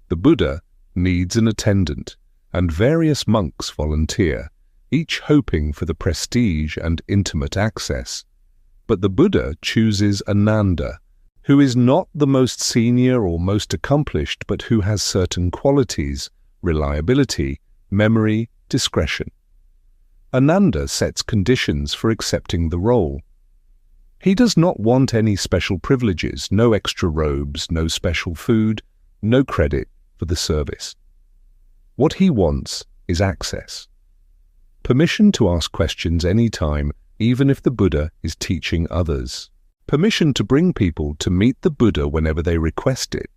The Buddha needs an attendant, and various monks volunteer, each hoping for the prestige and intimate access. But the Buddha chooses Ananda, who is not the most senior or most accomplished, but who has certain qualities: reliability, memory, discretion. Ananda sets conditions for accepting the role. He does not want any special privileges, no extra robes, no special food, no credit for the service. What he wants is access. Permission to ask questions any time, even if the Buddha is teaching others. Permission to bring people to meet the Buddha whenever they request it.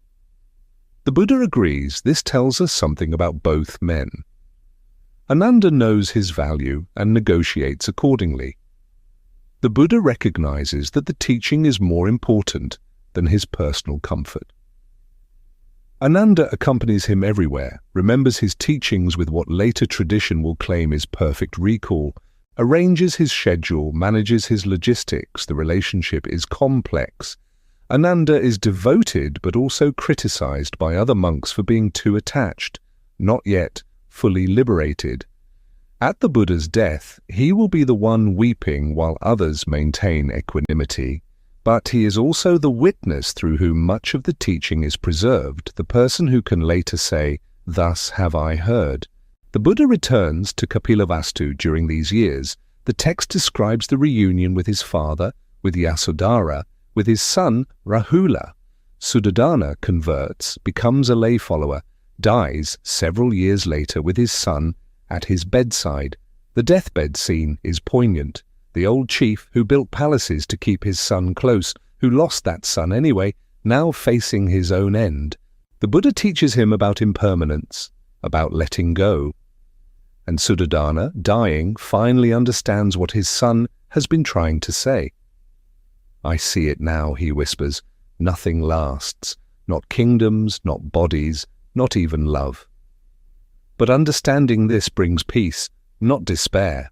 The Buddha agrees. This tells us something about both men. Ananda knows his value and negotiates accordingly. The Buddha recognizes that the teaching is more important than his personal comfort. Ananda accompanies him everywhere, remembers his teachings with what later tradition will claim is perfect recall, arranges his schedule, manages his logistics. The relationship is complex. Ananda is devoted but also criticized by other monks for being too attached, not yet fully liberated. At the Buddha's death, he will be the one weeping while others maintain equanimity. But he is also the witness through whom much of the teaching is preserved, the person who can later say, "Thus have I heard." The Buddha returns to Kapilavastu during these years. The text describes the reunion with his father, with Yasodhara, with his son Rahula. Suddhodana converts, becomes a lay follower, dies several years later with his son at his bedside. The deathbed scene is poignant. The old chief who built palaces to keep his son close, who lost that son anyway, now facing his own end. The Buddha teaches him about impermanence, about letting go. And Suddhodana, dying, finally understands what his son has been trying to say. "I see it now," he whispers. "Nothing lasts. Not kingdoms, not bodies, not even love." But understanding this brings peace, not despair.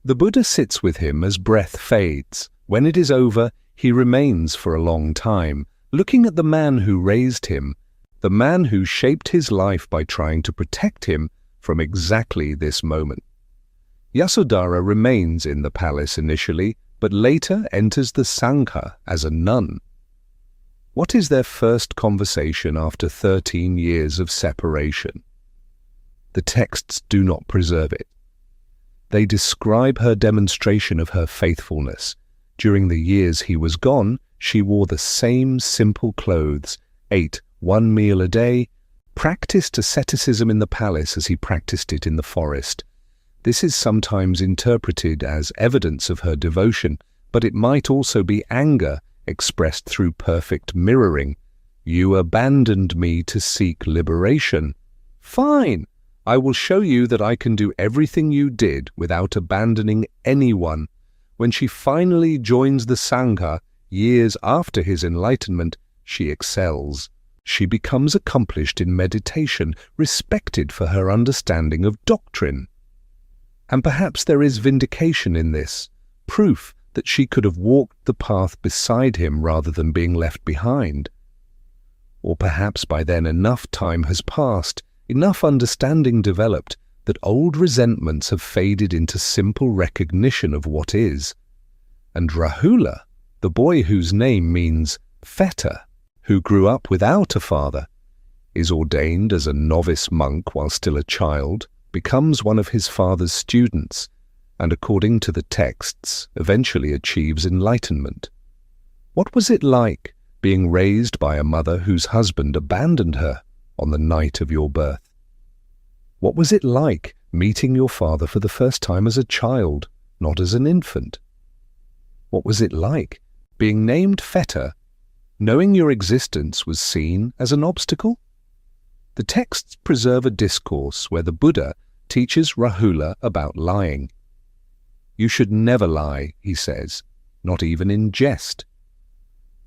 The Buddha sits with him as breath fades. When it is over, he remains for a long time, looking at the man who raised him, the man who shaped his life by trying to protect him from exactly this moment. Yasodhara remains in the palace initially, but later enters the Sangha as a nun. What is their first conversation after 13 years of separation? The texts do not preserve it. They describe her demonstration of her faithfulness. During the years he was gone, she wore the same simple clothes, ate 1 meal a day, practiced asceticism in the palace as he practiced it in the forest. This is sometimes interpreted as evidence of her devotion, but it might also be anger expressed through perfect mirroring. You abandoned me to seek liberation. Fine, I will show you that I can do everything you did without abandoning anyone. When she finally joins the Sangha, years after his enlightenment, she excels. She becomes accomplished in meditation, respected for her understanding of doctrine. And perhaps there is vindication in this, proof that she could have walked the path beside him rather than being left behind. Or perhaps by then enough time has passed, enough understanding developed, that old resentments have faded into simple recognition of what is. And Rahula, the boy whose name means fetter, who grew up without a father, is ordained as a novice monk while still a child, becomes one of his father's students, and according to the texts, eventually achieves enlightenment. What was it like being raised by a mother whose husband abandoned her on the night of your birth? What was it like meeting your father for the first time as a child, not as an infant? What was it like being named fetter, knowing your existence was seen as an obstacle? The texts preserve a discourse where the Buddha teaches Rahula about lying. You should never lie, he says, not even in jest.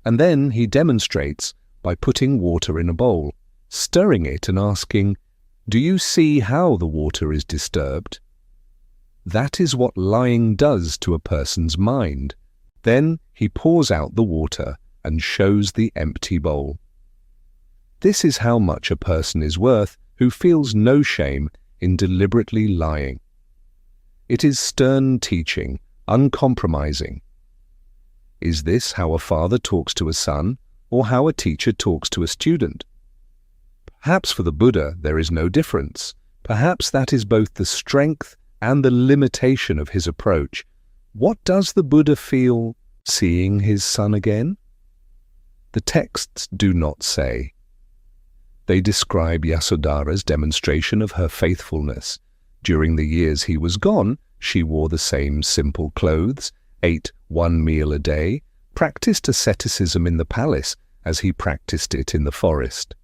And then he demonstrates by putting water in a bowl, stirring it and asking, "Do you see how the water is disturbed?" That is what lying does to a person's mind. Then he pours out the water and shows the empty bowl. This is how much a person is worth who feels no shame in deliberately lying. It is stern teaching, uncompromising. Is this how a father talks to a son, or how a teacher talks to a student? Perhaps for the Buddha there is no difference. Perhaps that is both the strength and the limitation of his approach. What does the Buddha feel seeing his son again? The texts do not say. They describe Yasodhara's demonstration of her faithfulness. During the years he was gone, she wore the same simple clothes, ate one meal a day, practiced asceticism in the palace as he practiced it in the forest.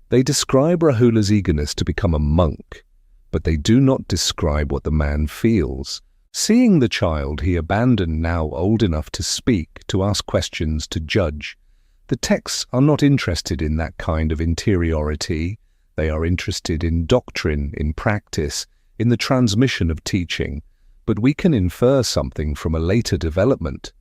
They describe Rahula's eagerness to become a monk, but they do not describe what the man feels. Seeing the child he abandoned, now old enough to speak, to ask questions, to judge, the texts are not interested in that kind of interiority. They are interested in doctrine, in practice, in the transmission of teaching, but we can infer something from a later development.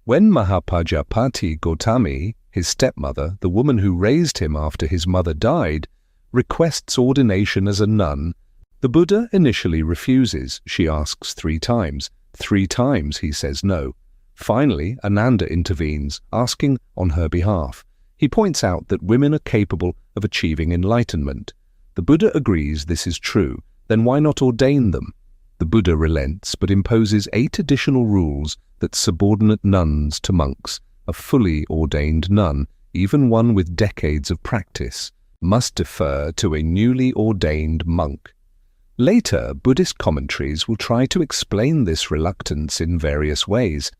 When Mahapajapati Gautami, his stepmother, the woman who raised him after his mother died, requests ordination as a nun, the Buddha initially refuses. She asks 3 times. 3 times he says no. Finally, Ananda intervenes, asking on her behalf. He points out that women are capable of achieving enlightenment. The Buddha agrees this is true. Then why not ordain them? The Buddha relents, but imposes 8 additional rules that subordinate nuns to monks. A fully ordained nun, even one with decades of practice, must defer to a newly ordained monk. Later, Buddhist commentaries will try to explain this reluctance in various ways.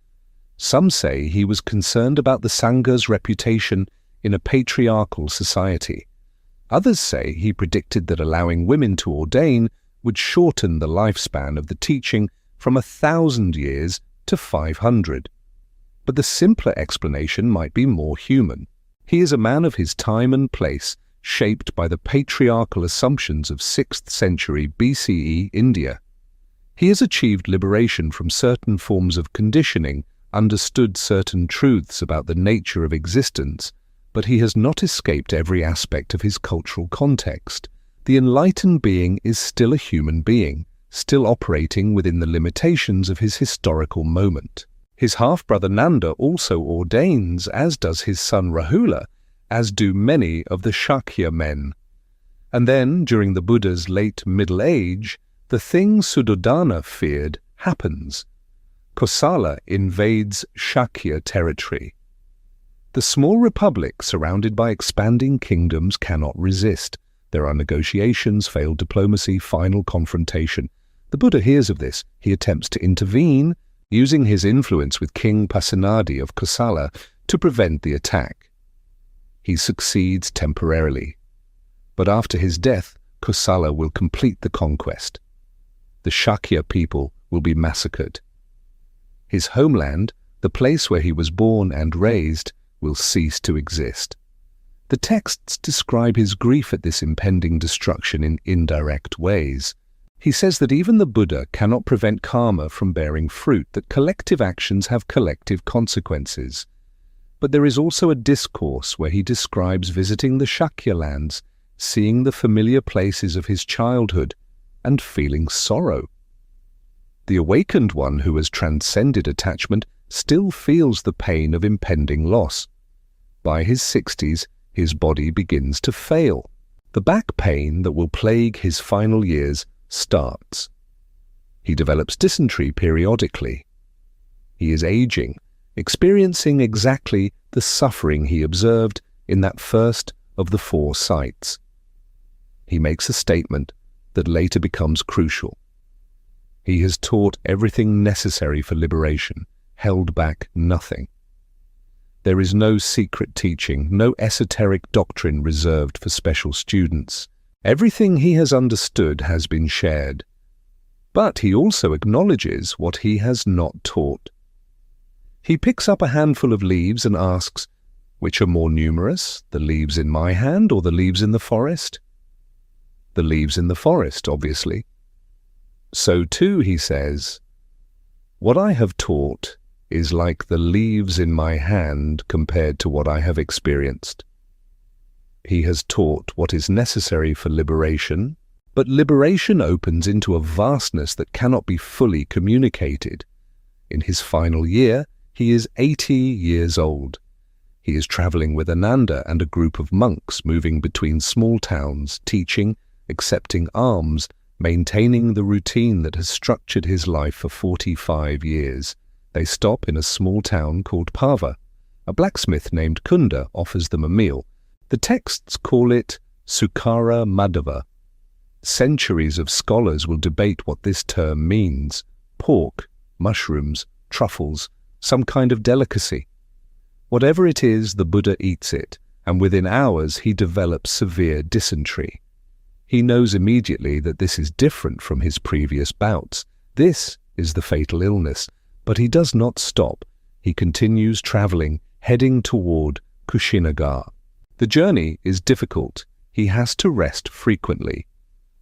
Some say he was concerned about the Sangha's reputation in a patriarchal society. Others say he predicted that allowing women to ordain would shorten the lifespan of the teaching from 1,000 years to 500. But the simpler explanation might be more human. He is a man of his time and place, shaped by the patriarchal assumptions of 6th century BCE India. He has achieved liberation from certain forms of conditioning, understood certain truths about the nature of existence, but he has not escaped every aspect of his cultural context. The enlightened being is still a human being, still operating within the limitations of his historical moment. His half-brother Nanda also ordains, as does his son Rahula, as do many of the Shakya men. And then, during the Buddha's late middle age, the thing Suddhodana feared happens. Kosala invades Shakya territory. The small republic, surrounded by expanding kingdoms, cannot resist. There are negotiations, failed diplomacy, final confrontation. The Buddha hears of this. He attempts to intervene, using his influence with King Pasenadi of Kosala to prevent the attack. He succeeds temporarily, but after his death, Kosala will complete the conquest. The Shakya people will be massacred. His homeland, the place where he was born and raised, will cease to exist. The texts describe his grief at this impending destruction in indirect ways. He says that even the Buddha cannot prevent karma from bearing fruit, that collective actions have collective consequences. But there is also a discourse where he describes visiting the Shakya lands, seeing the familiar places of his childhood, and feeling sorrow. The awakened one who has transcended attachment still feels the pain of impending loss. By his 60s, his body begins to fail. The back pain that will plague his final years starts. He develops dysentery periodically. He is aging, experiencing exactly the suffering he observed in that first of the 4 sights. He makes a statement that later becomes crucial. He has taught everything necessary for liberation, held back nothing. There is no secret teaching, no esoteric doctrine reserved for special students. Everything he has understood has been shared. But he also acknowledges what he has not taught. He picks up a handful of leaves and asks, which are more numerous, the leaves in my hand or the leaves in the forest? The leaves in the forest, obviously. So too, he says, what I have taught is like the leaves in my hand compared to what I have experienced. He has taught what is necessary for liberation, but liberation opens into a vastness that cannot be fully communicated. In his final year, he is 80 years old. He is traveling with Ananda and a group of monks moving between small towns, teaching, accepting alms, maintaining the routine that has structured his life for 45 years. They stop in a small town called Pava. A blacksmith named Kunda offers them a meal. The texts call it Sukara Madhava. Centuries of scholars will debate what this term means. Pork, mushrooms, truffles, some kind of delicacy. Whatever it is, the Buddha eats it, and within hours he develops severe dysentery. He knows immediately that this is different from his previous bouts. This is the fatal illness, but he does not stop. He continues traveling, heading toward Kushinagar. The journey is difficult. He has to rest frequently.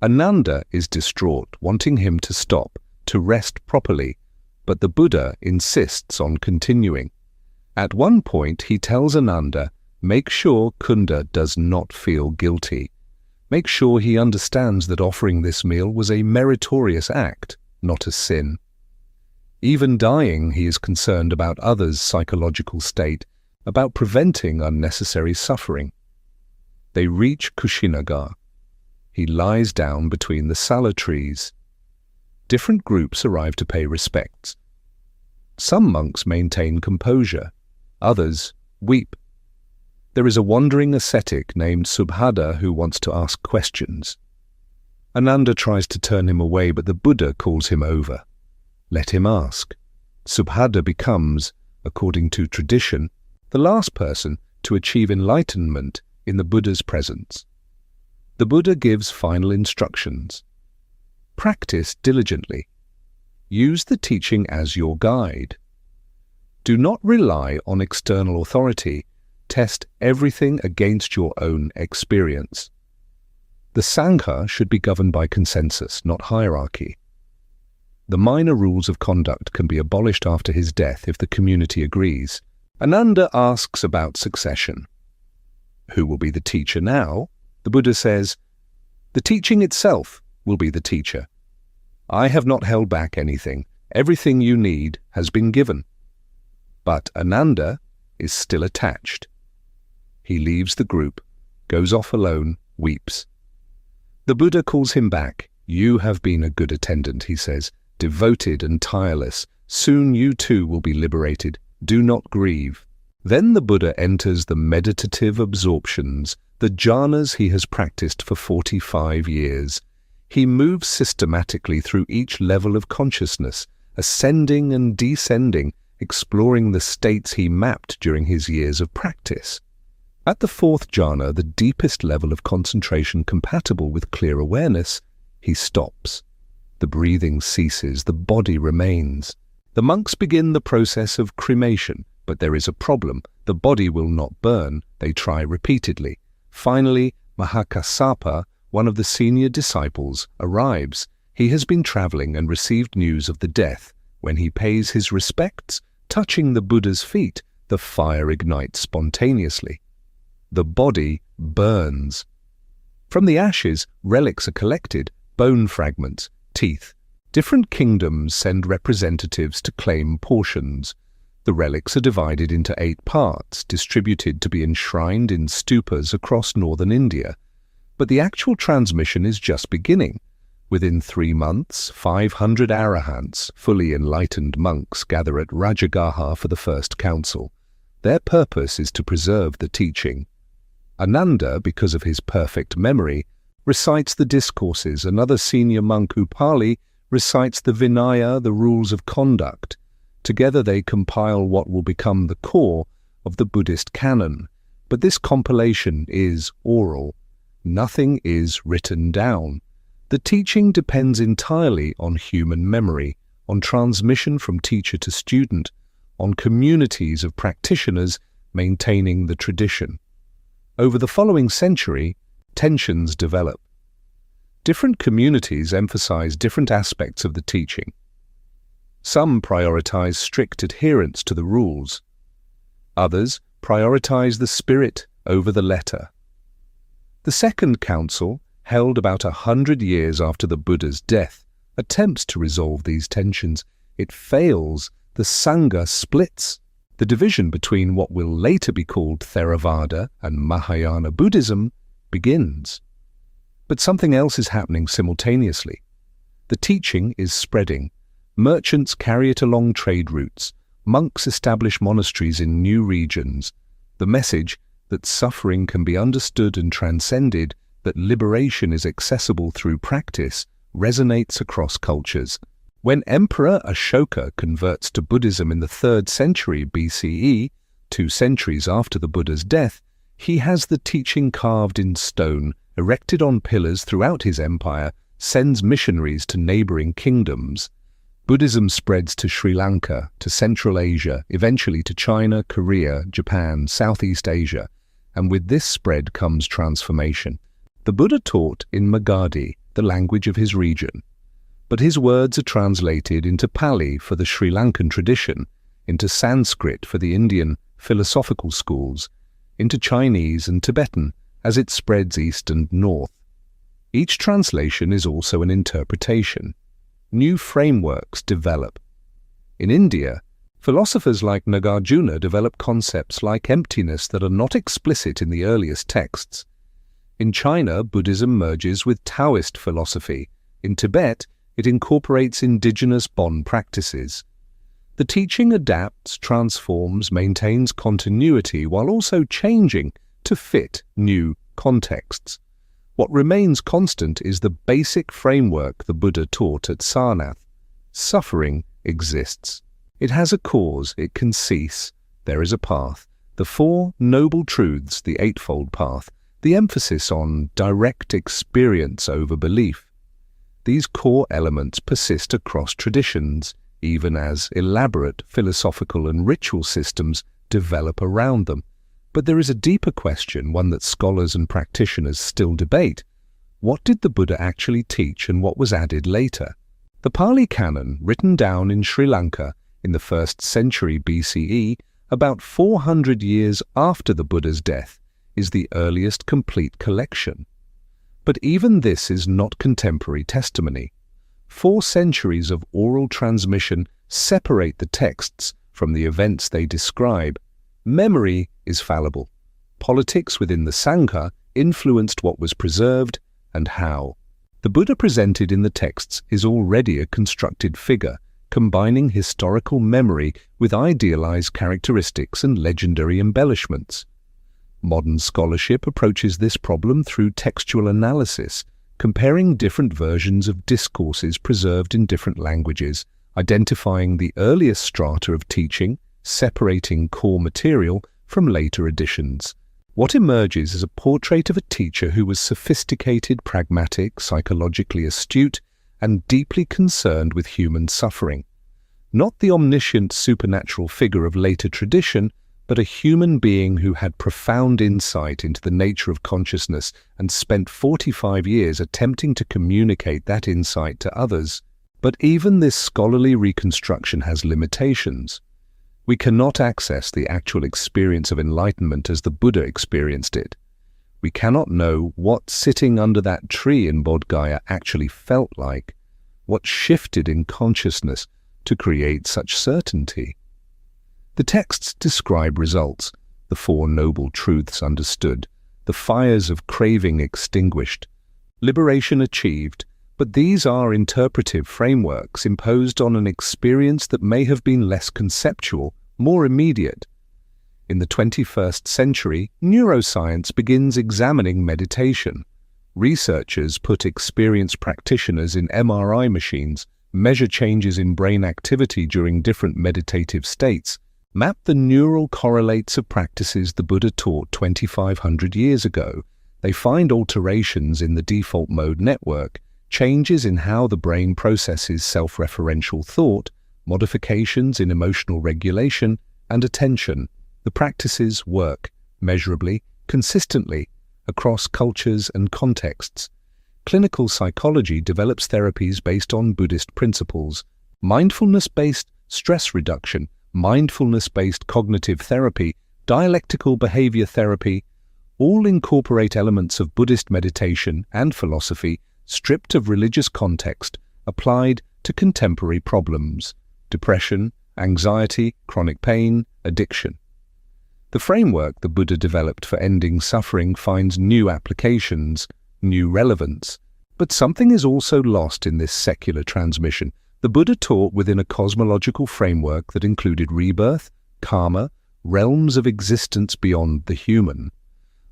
Ananda is distraught, wanting him to stop, to rest properly, but the Buddha insists on continuing. At one point he tells Ananda, make sure Kunda does not feel guilty. Make sure he understands that offering this meal was a meritorious act, not a sin. Even dying, he is concerned about others' psychological state, about preventing unnecessary suffering. They reach Kushinagar. He lies down between the sala trees. Different groups arrive to pay respects. Some monks maintain composure, others weep. There is a wandering ascetic named Subhada who wants to ask questions. Ananda tries to turn him away, but the Buddha calls him over. Let him ask. Subhada becomes, according to tradition, the last person to achieve enlightenment in the Buddha's presence. The Buddha gives final instructions. Practice diligently. Use the teaching as your guide. Do not rely on external authority. Test everything against your own experience. The Sangha should be governed by consensus, not hierarchy. The minor rules of conduct can be abolished after his death if the community agrees. Ananda asks about succession. Who will be the teacher now? The Buddha says, the teaching itself will be the teacher. I have not held back anything. Everything you need has been given. But Ananda is still attached. He leaves the group, goes off alone, weeps. The Buddha calls him back. You have been a good attendant, he says, devoted and tireless. Soon you too will be liberated. Do not grieve. Then the Buddha enters the meditative absorptions, the jhanas he has practiced for 45 years. He moves systematically through each level of consciousness ascending and descending, exploring the states he mapped during his years of practice. At the fourth jhana, the deepest level of concentration compatible with clear awareness, he stops. The breathing ceases, the body remains. The monks begin the process of cremation, but there is a problem. The body will not burn. They try repeatedly. Finally, Mahakassapa, one of the senior disciples, arrives. He has been traveling and received news of the death. When he pays his respects, touching the Buddha's feet, the fire ignites spontaneously. The body burns. From the ashes, relics are collected, bone fragments, teeth. Different kingdoms send representatives to claim portions. The relics are divided into 8 parts, distributed to be enshrined in stupas across northern India. But the actual transmission is just beginning. Within 3 months, 500 arahants, fully enlightened monks, gather at Rajagaha for the first council. Their purpose is to preserve the teaching. Ananda, because of his perfect memory, recites the discourses. Another senior monk, Upali, recites the Vinaya, the rules of conduct. Together they compile what will become the core of the Buddhist canon. But this compilation is oral. Nothing is written down. The teaching depends entirely on human memory, on transmission from teacher to student, on communities of practitioners maintaining the tradition. Over the following century, tensions develop. Different communities emphasize different aspects of the teaching. Some prioritize strict adherence to the rules. Others prioritize the spirit over the letter. The Second Council, held about 100 years after the Buddha's death, attempts to resolve these tensions. It fails. The Sangha splits. The division between what will later be called Theravada and Mahayana Buddhism begins. But something else is happening simultaneously. The teaching is spreading. Merchants carry it along trade routes. Monks establish monasteries in new regions. The message that suffering can be understood and transcended, that liberation is accessible through practice, resonates across cultures. When Emperor Ashoka converts to Buddhism in the 3rd century BCE, 2 centuries after the Buddha's death, he has the teaching carved in stone, erected on pillars throughout his empire, sends missionaries to neighboring kingdoms. Buddhism spreads to Sri Lanka, to Central Asia, eventually to China, Korea, Japan, Southeast Asia, and with this spread comes transformation. The Buddha taught in Magadhi, the language of his region, but his words are translated into Pali for the Sri Lankan tradition, into Sanskrit for the Indian philosophical schools, into Chinese and Tibetan as it spreads east and north. Each translation is also an interpretation. New frameworks develop. In India, philosophers like Nagarjuna develop concepts like emptiness that are not explicit in the earliest texts. In China, Buddhism merges with Taoist philosophy. In Tibet, it incorporates indigenous Bon practices. The teaching adapts, transforms, maintains continuity while also changing to fit new contexts. What remains constant is the basic framework the Buddha taught at Sarnath. Suffering exists. It has a cause, it can cease. There is a path. The 4 noble truths, the Eightfold Path, the emphasis on direct experience over belief. These core elements persist across traditions, even as elaborate philosophical and ritual systems develop around them. But there is a deeper question, one that scholars and practitioners still debate. What did the Buddha actually teach and what was added later? The Pali Canon, written down in Sri Lanka in the 1st century BCE, about 400 years after the Buddha's death, is the earliest complete collection. But even this is not contemporary testimony. 4 centuries of oral transmission separate the texts from the events they describe. Memory is fallible. Politics within the Sangha influenced what was preserved and how. The Buddha presented in the texts is already a constructed figure, combining historical memory with idealized characteristics and legendary embellishments. Modern scholarship approaches this problem through textual analysis, comparing different versions of discourses preserved in different languages, identifying the earliest strata of teaching, separating core material from later additions. What emerges is a portrait of a teacher who was sophisticated, pragmatic, psychologically astute, and deeply concerned with human suffering. Not the omniscient supernatural figure of later tradition, but a human being who had profound insight into the nature of consciousness and spent 45 years attempting to communicate that insight to others. But even this scholarly reconstruction has limitations. We cannot access the actual experience of enlightenment as the Buddha experienced it. We cannot know what sitting under that tree in Bodh Gaya actually felt like, what shifted in consciousness to create such certainty. The texts describe results, the Four Noble Truths understood, the fires of craving extinguished, liberation achieved, but these are interpretive frameworks imposed on an experience that may have been less conceptual, more immediate. In the 21st century, neuroscience begins examining meditation. Researchers put experienced practitioners in MRI machines, measure changes in brain activity during different meditative states, map the neural correlates of practices the Buddha taught 2,500 years ago. They find alterations in the default mode network, changes in how the brain processes self-referential thought, modifications in emotional regulation and attention. The practices work measurably, consistently, across cultures and contexts. Clinical psychology develops therapies based on Buddhist principles. Mindfulness-based stress reduction, mindfulness-based cognitive therapy, dialectical behavior therapy, all incorporate elements of Buddhist meditation and philosophy stripped of religious context, applied to contemporary problems: depression, anxiety, chronic pain, addiction. The framework the Buddha developed for ending suffering finds new applications, new relevance. But something is also lost in this secular transmission. The Buddha taught within a cosmological framework that included rebirth, karma, realms of existence beyond the human.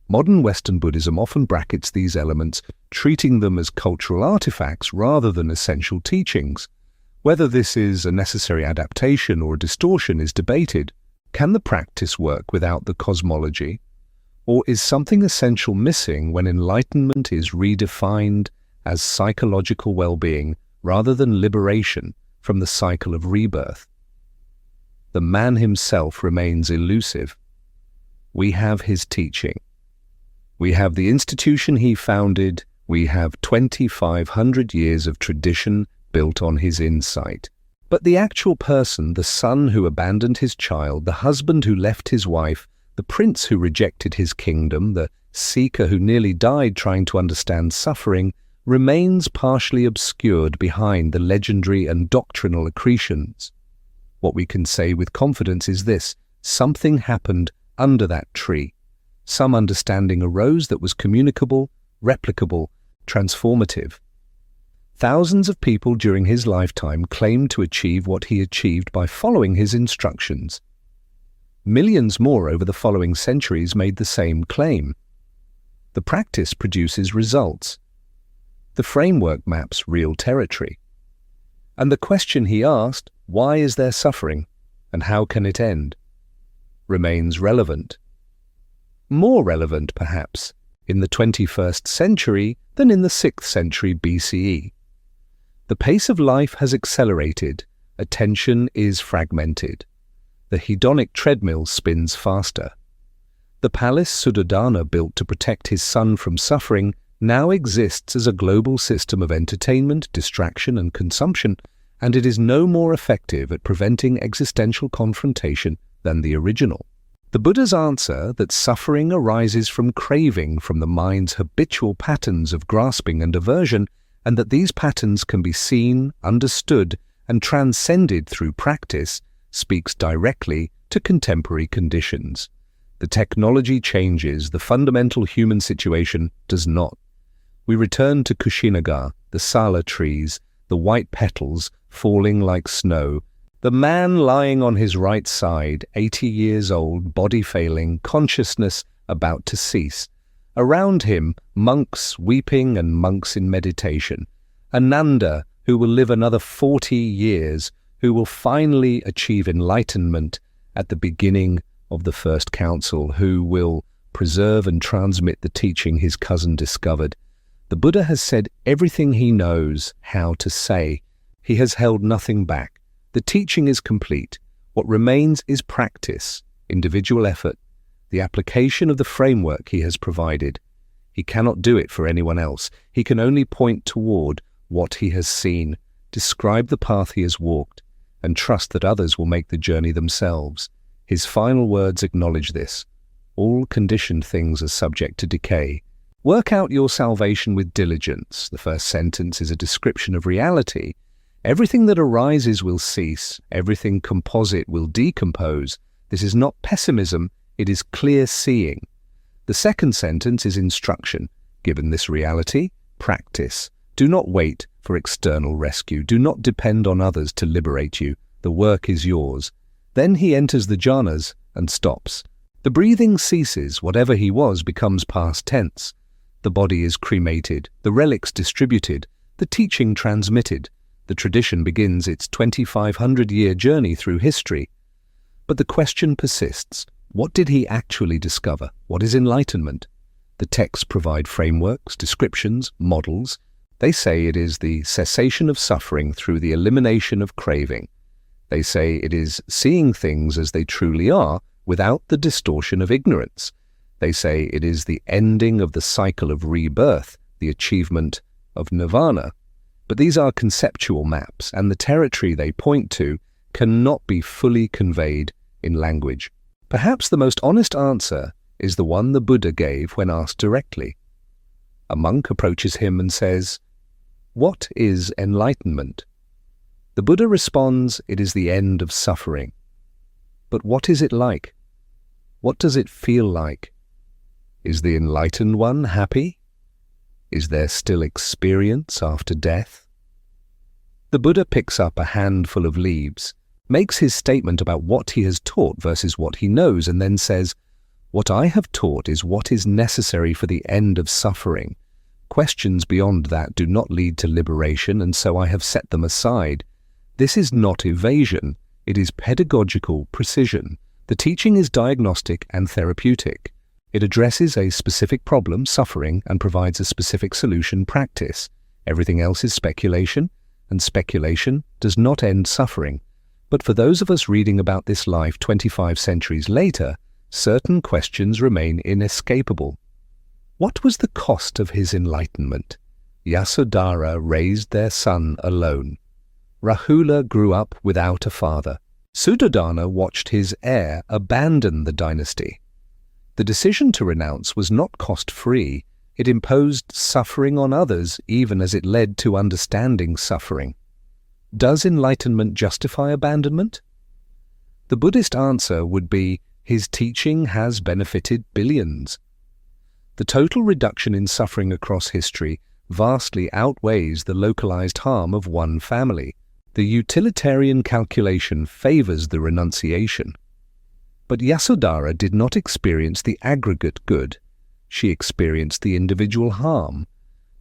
Modern Western Buddhism often brackets these elements, treating them as cultural artifacts rather than essential teachings. Whether this is a necessary adaptation or a distortion is debated. Can the practice work without the cosmology? Or is something essential missing when enlightenment is redefined as psychological well-being rather than liberation from the cycle of rebirth? The man himself remains elusive. We have his teaching. We have the institution he founded. We have 2,500 years of tradition built on his insight. But the actual person, the son who abandoned his child, the husband who left his wife, the prince who rejected his kingdom, the seeker who nearly died trying to understand suffering, remains partially obscured behind the legendary and doctrinal accretions. What we can say with confidence is this: something happened under that tree. Some understanding arose that was communicable, replicable, transformative. Thousands of people during his lifetime claimed to achieve what he achieved by following his instructions. Millions more over the following centuries made the same claim. The practice produces results. The framework maps real territory. And the question he asked, why is there suffering, and how can it end, remains relevant. More relevant, perhaps, in the 21st century than in the 6th century BCE. The pace of life has accelerated, attention is fragmented. The hedonic treadmill spins faster. The palace Suddhodana built to protect his son from suffering now exists as a global system of entertainment, distraction and consumption, and it is no more effective at preventing existential confrontation than the original. The Buddha's answer that suffering arises from craving from the mind's habitual patterns of grasping and aversion, and that these patterns can be seen, understood, and transcended through practice, speaks directly to contemporary conditions. The technology changes, the fundamental human situation does not. We return to Kushinagar, the sala trees, the white petals falling like snow, the man lying on his right side, 80 years old, body failing, consciousness about to cease. Around him, monks weeping and monks in meditation. Ananda, who will live another 40 years, who will finally achieve enlightenment at the beginning of the first council, who will preserve and transmit the teaching his cousin discovered. The Buddha has said everything he knows how to say. He has held nothing back. The teaching is complete. What remains is practice, individual effort, the application of the framework he has provided. He cannot do it for anyone else. He can only point toward what he has seen, describe the path he has walked, and trust that others will make the journey themselves. His final words acknowledge this. All conditioned things are subject to decay. Work out your salvation with diligence. The first sentence is a description of reality. Everything that arises will cease. Everything composite will decompose. This is not pessimism, it is clear seeing. The second sentence is instruction. Given this reality, practice. Do not wait for external rescue. Do not depend on others to liberate you. The work is yours. Then he enters the jhanas and stops. The breathing ceases. Whatever he was becomes past tense. The body is cremated, the relics distributed, the teaching transmitted. The tradition begins its 2,500-year journey through history. But the question persists. What did he actually discover? What is enlightenment? The texts provide frameworks, descriptions, models. They say it is the cessation of suffering through the elimination of craving. They say it is seeing things as they truly are without the distortion of ignorance. They say it is the ending of the cycle of rebirth, the achievement of nirvana. But these are conceptual maps, and the territory they point to cannot be fully conveyed in language. Perhaps the most honest answer is the one the Buddha gave when asked directly. A monk approaches him and says, "What is enlightenment?" The Buddha responds, "It is the end of suffering." But what is it like? What does it feel like? Is the enlightened one happy? Is there still experience after death? The Buddha picks up a handful of leaves, makes his statement about what he has taught versus what he knows, and then says, "What I have taught is what is necessary for the end of suffering. Questions beyond that do not lead to liberation, and so I have set them aside. This is not evasion, it is pedagogical precision. The teaching is diagnostic and therapeutic. It addresses a specific problem, suffering, and provides a specific solution, practice. Everything else is speculation, and speculation does not end suffering. But for those of us reading about this life 25 centuries later, certain questions remain inescapable. What was the cost of his enlightenment? Yasodhara raised their son alone. Rahula grew up without a father. Suddhodana watched his heir abandon the dynasty. The decision to renounce was not cost-free. It imposed suffering on others, even as it led to understanding suffering. Does enlightenment justify abandonment? The Buddhist answer would be, his teaching has benefited billions. The total reduction in suffering across history vastly outweighs the localized harm of one family. The utilitarian calculation favors the renunciation. But Yasodhara did not experience the aggregate good. She experienced the individual harm.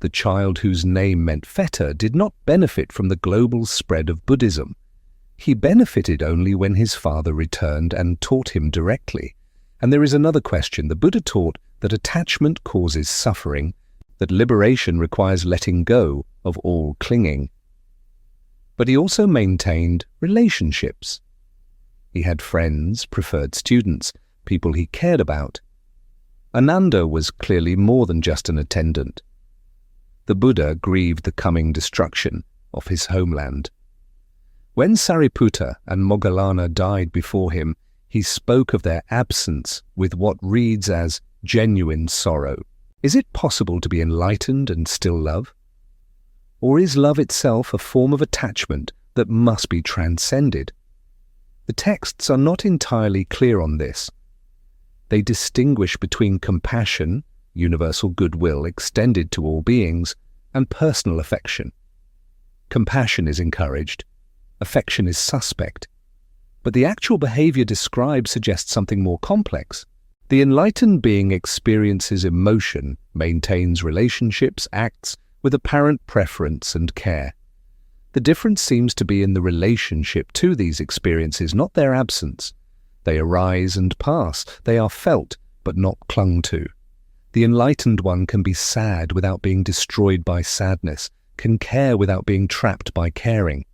The child whose name meant fetter did not benefit from the global spread of Buddhism. He benefited only when his father returned and taught him directly. And there is another question. The Buddha taught that attachment causes suffering, that liberation requires letting go of all clinging. But he also maintained relationships. He had friends, preferred students, people he cared about. Ananda was clearly more than just an attendant. The Buddha grieved the coming destruction of his homeland. When Sariputta and Moggallana died before him, he spoke of their absence with what reads as genuine sorrow. Is it possible to be enlightened and still love? Or is love itself a form of attachment that must be transcended? The texts are not entirely clear on this. They distinguish between compassion, universal goodwill extended to all beings, and personal affection. Compassion is encouraged, affection is suspect, but the actual behavior described suggests something more complex. The enlightened being experiences emotion, maintains relationships, acts with apparent preference and care. The difference seems to be in the relationship to these experiences, not their absence. They arise and pass. They are felt, but not clung to. The enlightened one can be sad without being destroyed by sadness, can care without being trapped by caring.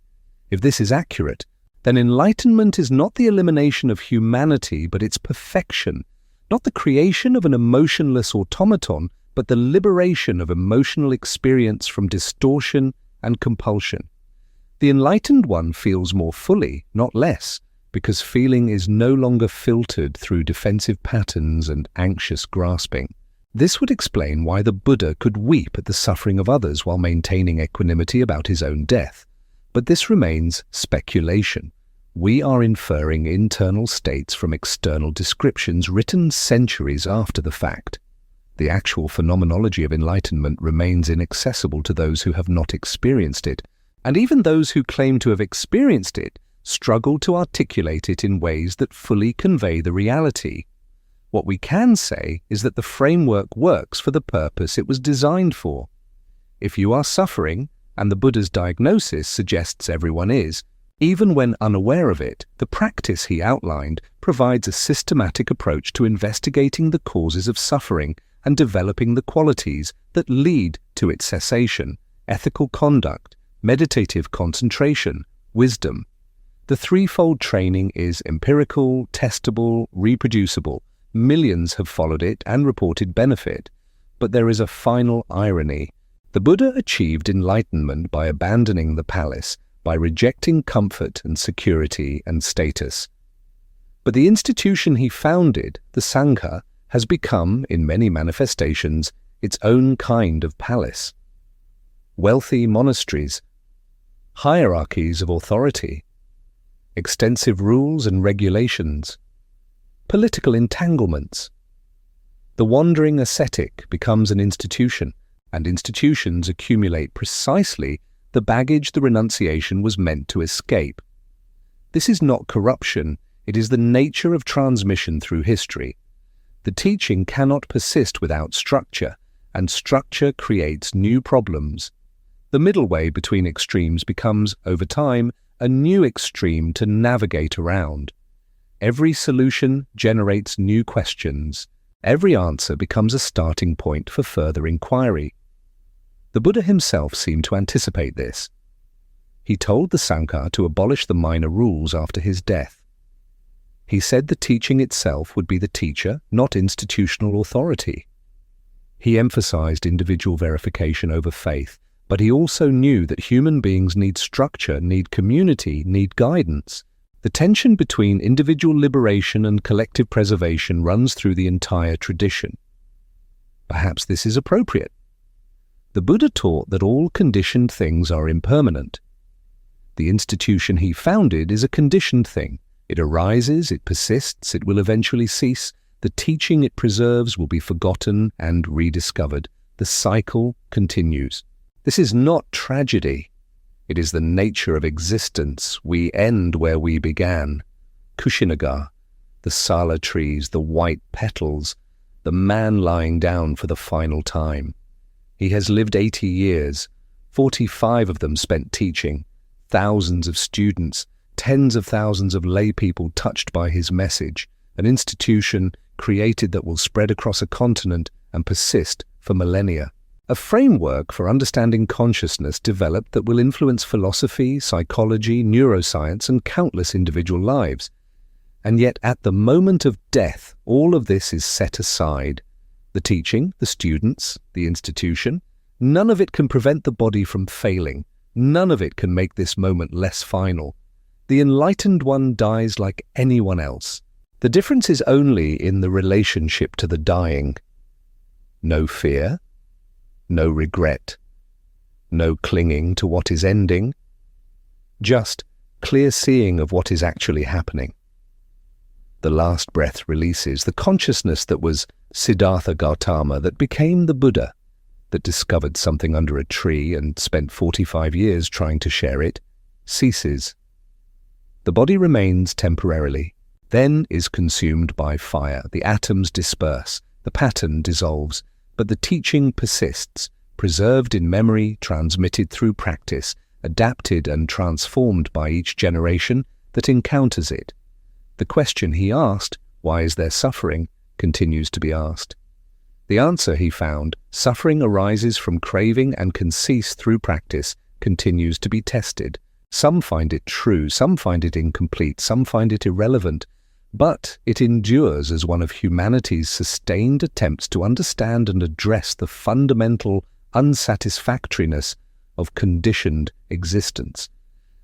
If this is accurate, then enlightenment is not the elimination of humanity, but its perfection, not the creation of an emotionless automaton, but the liberation of emotional experience from distortion and compulsion. The enlightened one feels more fully, not less, because feeling is no longer filtered through defensive patterns and anxious grasping. This would explain why the Buddha could weep at the suffering of others while maintaining equanimity about his own death. But this remains speculation. We are inferring internal states from external descriptions written centuries after the fact. The actual phenomenology of enlightenment remains inaccessible to those who have not experienced it, and even those who claim to have experienced it struggle to articulate it in ways that fully convey the reality. What we can say is that the framework works for the purpose it was designed for. If you are suffering, and the Buddha's diagnosis suggests everyone is, even when unaware of it, the practice he outlined provides a systematic approach to investigating the causes of suffering and developing the qualities that lead to its cessation: ethical conduct, meditative concentration, wisdom. The threefold training is empirical, testable, reproducible. Millions have followed it and reported benefit. But there is a final irony. The Buddha achieved enlightenment by abandoning the palace, by rejecting comfort and security and status. But the institution he founded, the Sangha, has become, in many manifestations, its own kind of palace. Wealthy monasteries, hierarchies of authority, extensive rules and regulations, political entanglements. The wandering ascetic becomes an institution, and institutions accumulate precisely the baggage the renunciation was meant to escape. This is not corruption, it is the nature of transmission through history. The teaching cannot persist without structure, and structure creates new problems. The middle way between extremes becomes, over time, a new extreme to navigate around. Every solution generates new questions. Every answer becomes a starting point for further inquiry. The Buddha himself seemed to anticipate this. He told the Sangha to abolish the minor rules after his death. He said the teaching itself would be the teacher, not institutional authority. He emphasized individual verification over faith, but he also knew that human beings need structure, need community, need guidance. The tension between individual liberation and collective preservation runs through the entire tradition. Perhaps this is appropriate. The Buddha taught that all conditioned things are impermanent. The institution he founded is a conditioned thing. It arises, it persists, it will eventually cease. The teaching it preserves will be forgotten and rediscovered. The cycle continues. This is not tragedy. It is the nature of existence. We end where we began. Kushinagar, the sala trees, the white petals, the man lying down for the final time. He has lived 80 years, 45 of them spent teaching, thousands of students, tens of thousands of lay people touched by his message, an institution created that will spread across a continent and persist for millennia. A framework for understanding consciousness developed that will influence philosophy, psychology, neuroscience, and countless individual lives. And yet, at the moment of death, all of this is set aside. The teaching, the students, the institution, none of it can prevent the body from failing. None of it can make this moment less final. The enlightened one dies like anyone else. The difference is only in the relationship to the dying. No fear, no regret, no clinging to what is ending, just clear seeing of what is actually happening. The last breath releases the consciousness that was Siddhartha Gautama, that became the Buddha, that discovered something under a tree and spent 45 years trying to share it, ceases. The body remains temporarily, then is consumed by fire. The atoms disperse, the pattern dissolves, but the teaching persists, preserved in memory, transmitted through practice, adapted and transformed by each generation that encounters it. The question he asked, "Why is there suffering?" continues to be asked. The answer he found, "Suffering arises from craving and can cease through practice," continues to be tested. Some find it true, some find it incomplete, some find it irrelevant, but it endures as one of humanity's sustained attempts to understand and address the fundamental unsatisfactoriness of conditioned existence.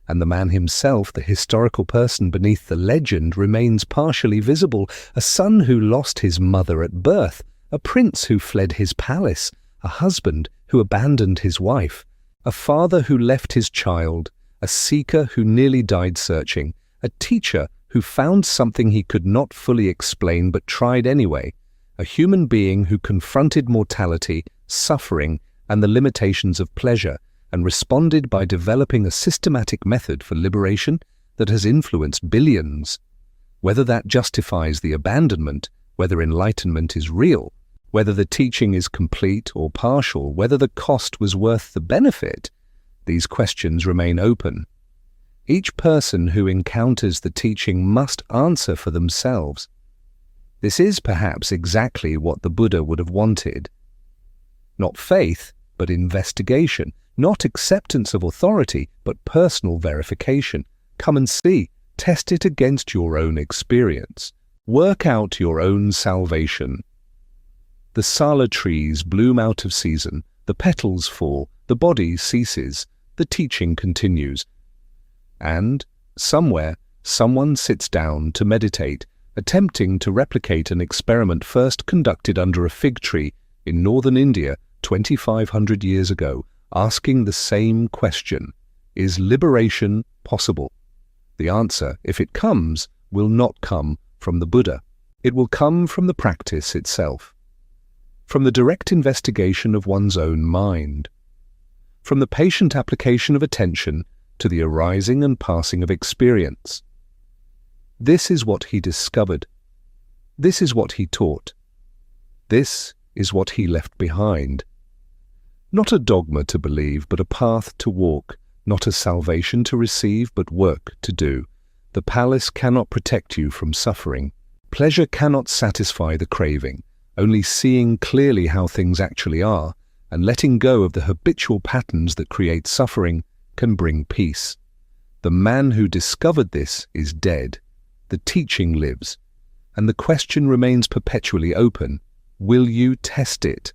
And the man himself, the historical person beneath the legend, remains partially visible, a son who lost his mother at birth, a prince who fled his palace, a husband who abandoned his wife, a father who left his child, a seeker who nearly died searching, a teacher who found something he could not fully explain but tried anyway, a human being who confronted mortality, suffering, and the limitations of pleasure, and responded by developing a systematic method for liberation that has influenced billions. Whether that justifies the abandonment, whether enlightenment is real, whether the teaching is complete or partial, whether the cost was worth the benefit, these questions remain open. Each person who encounters the teaching must answer for themselves. This is perhaps exactly what the Buddha would have wanted. Not faith, but investigation. Not acceptance of authority, but personal verification. Come and see. Test it against your own experience. Work out your own salvation. The sala trees bloom out of season. The petals fall. The body ceases. The teaching continues. And, somewhere, someone sits down to meditate, attempting to replicate an experiment first conducted under a fig tree in northern India 2,500 years ago, asking the same question: is liberation possible? The answer, if it comes, will not come from the Buddha. It will come from the practice itself, from the direct investigation of one's own mind, from the patient application of attention to the arising and passing of experience. This is what he discovered. This is what he taught. This is what he left behind. Not a dogma to believe, but a path to walk. Not a salvation to receive, but work to do. The palace cannot protect you from suffering. Pleasure cannot satisfy the craving. Only seeing clearly how things actually are, and letting go of the habitual patterns that create suffering, can bring peace. The man who discovered this is dead. The teaching lives. And the question remains perpetually open: will you test it?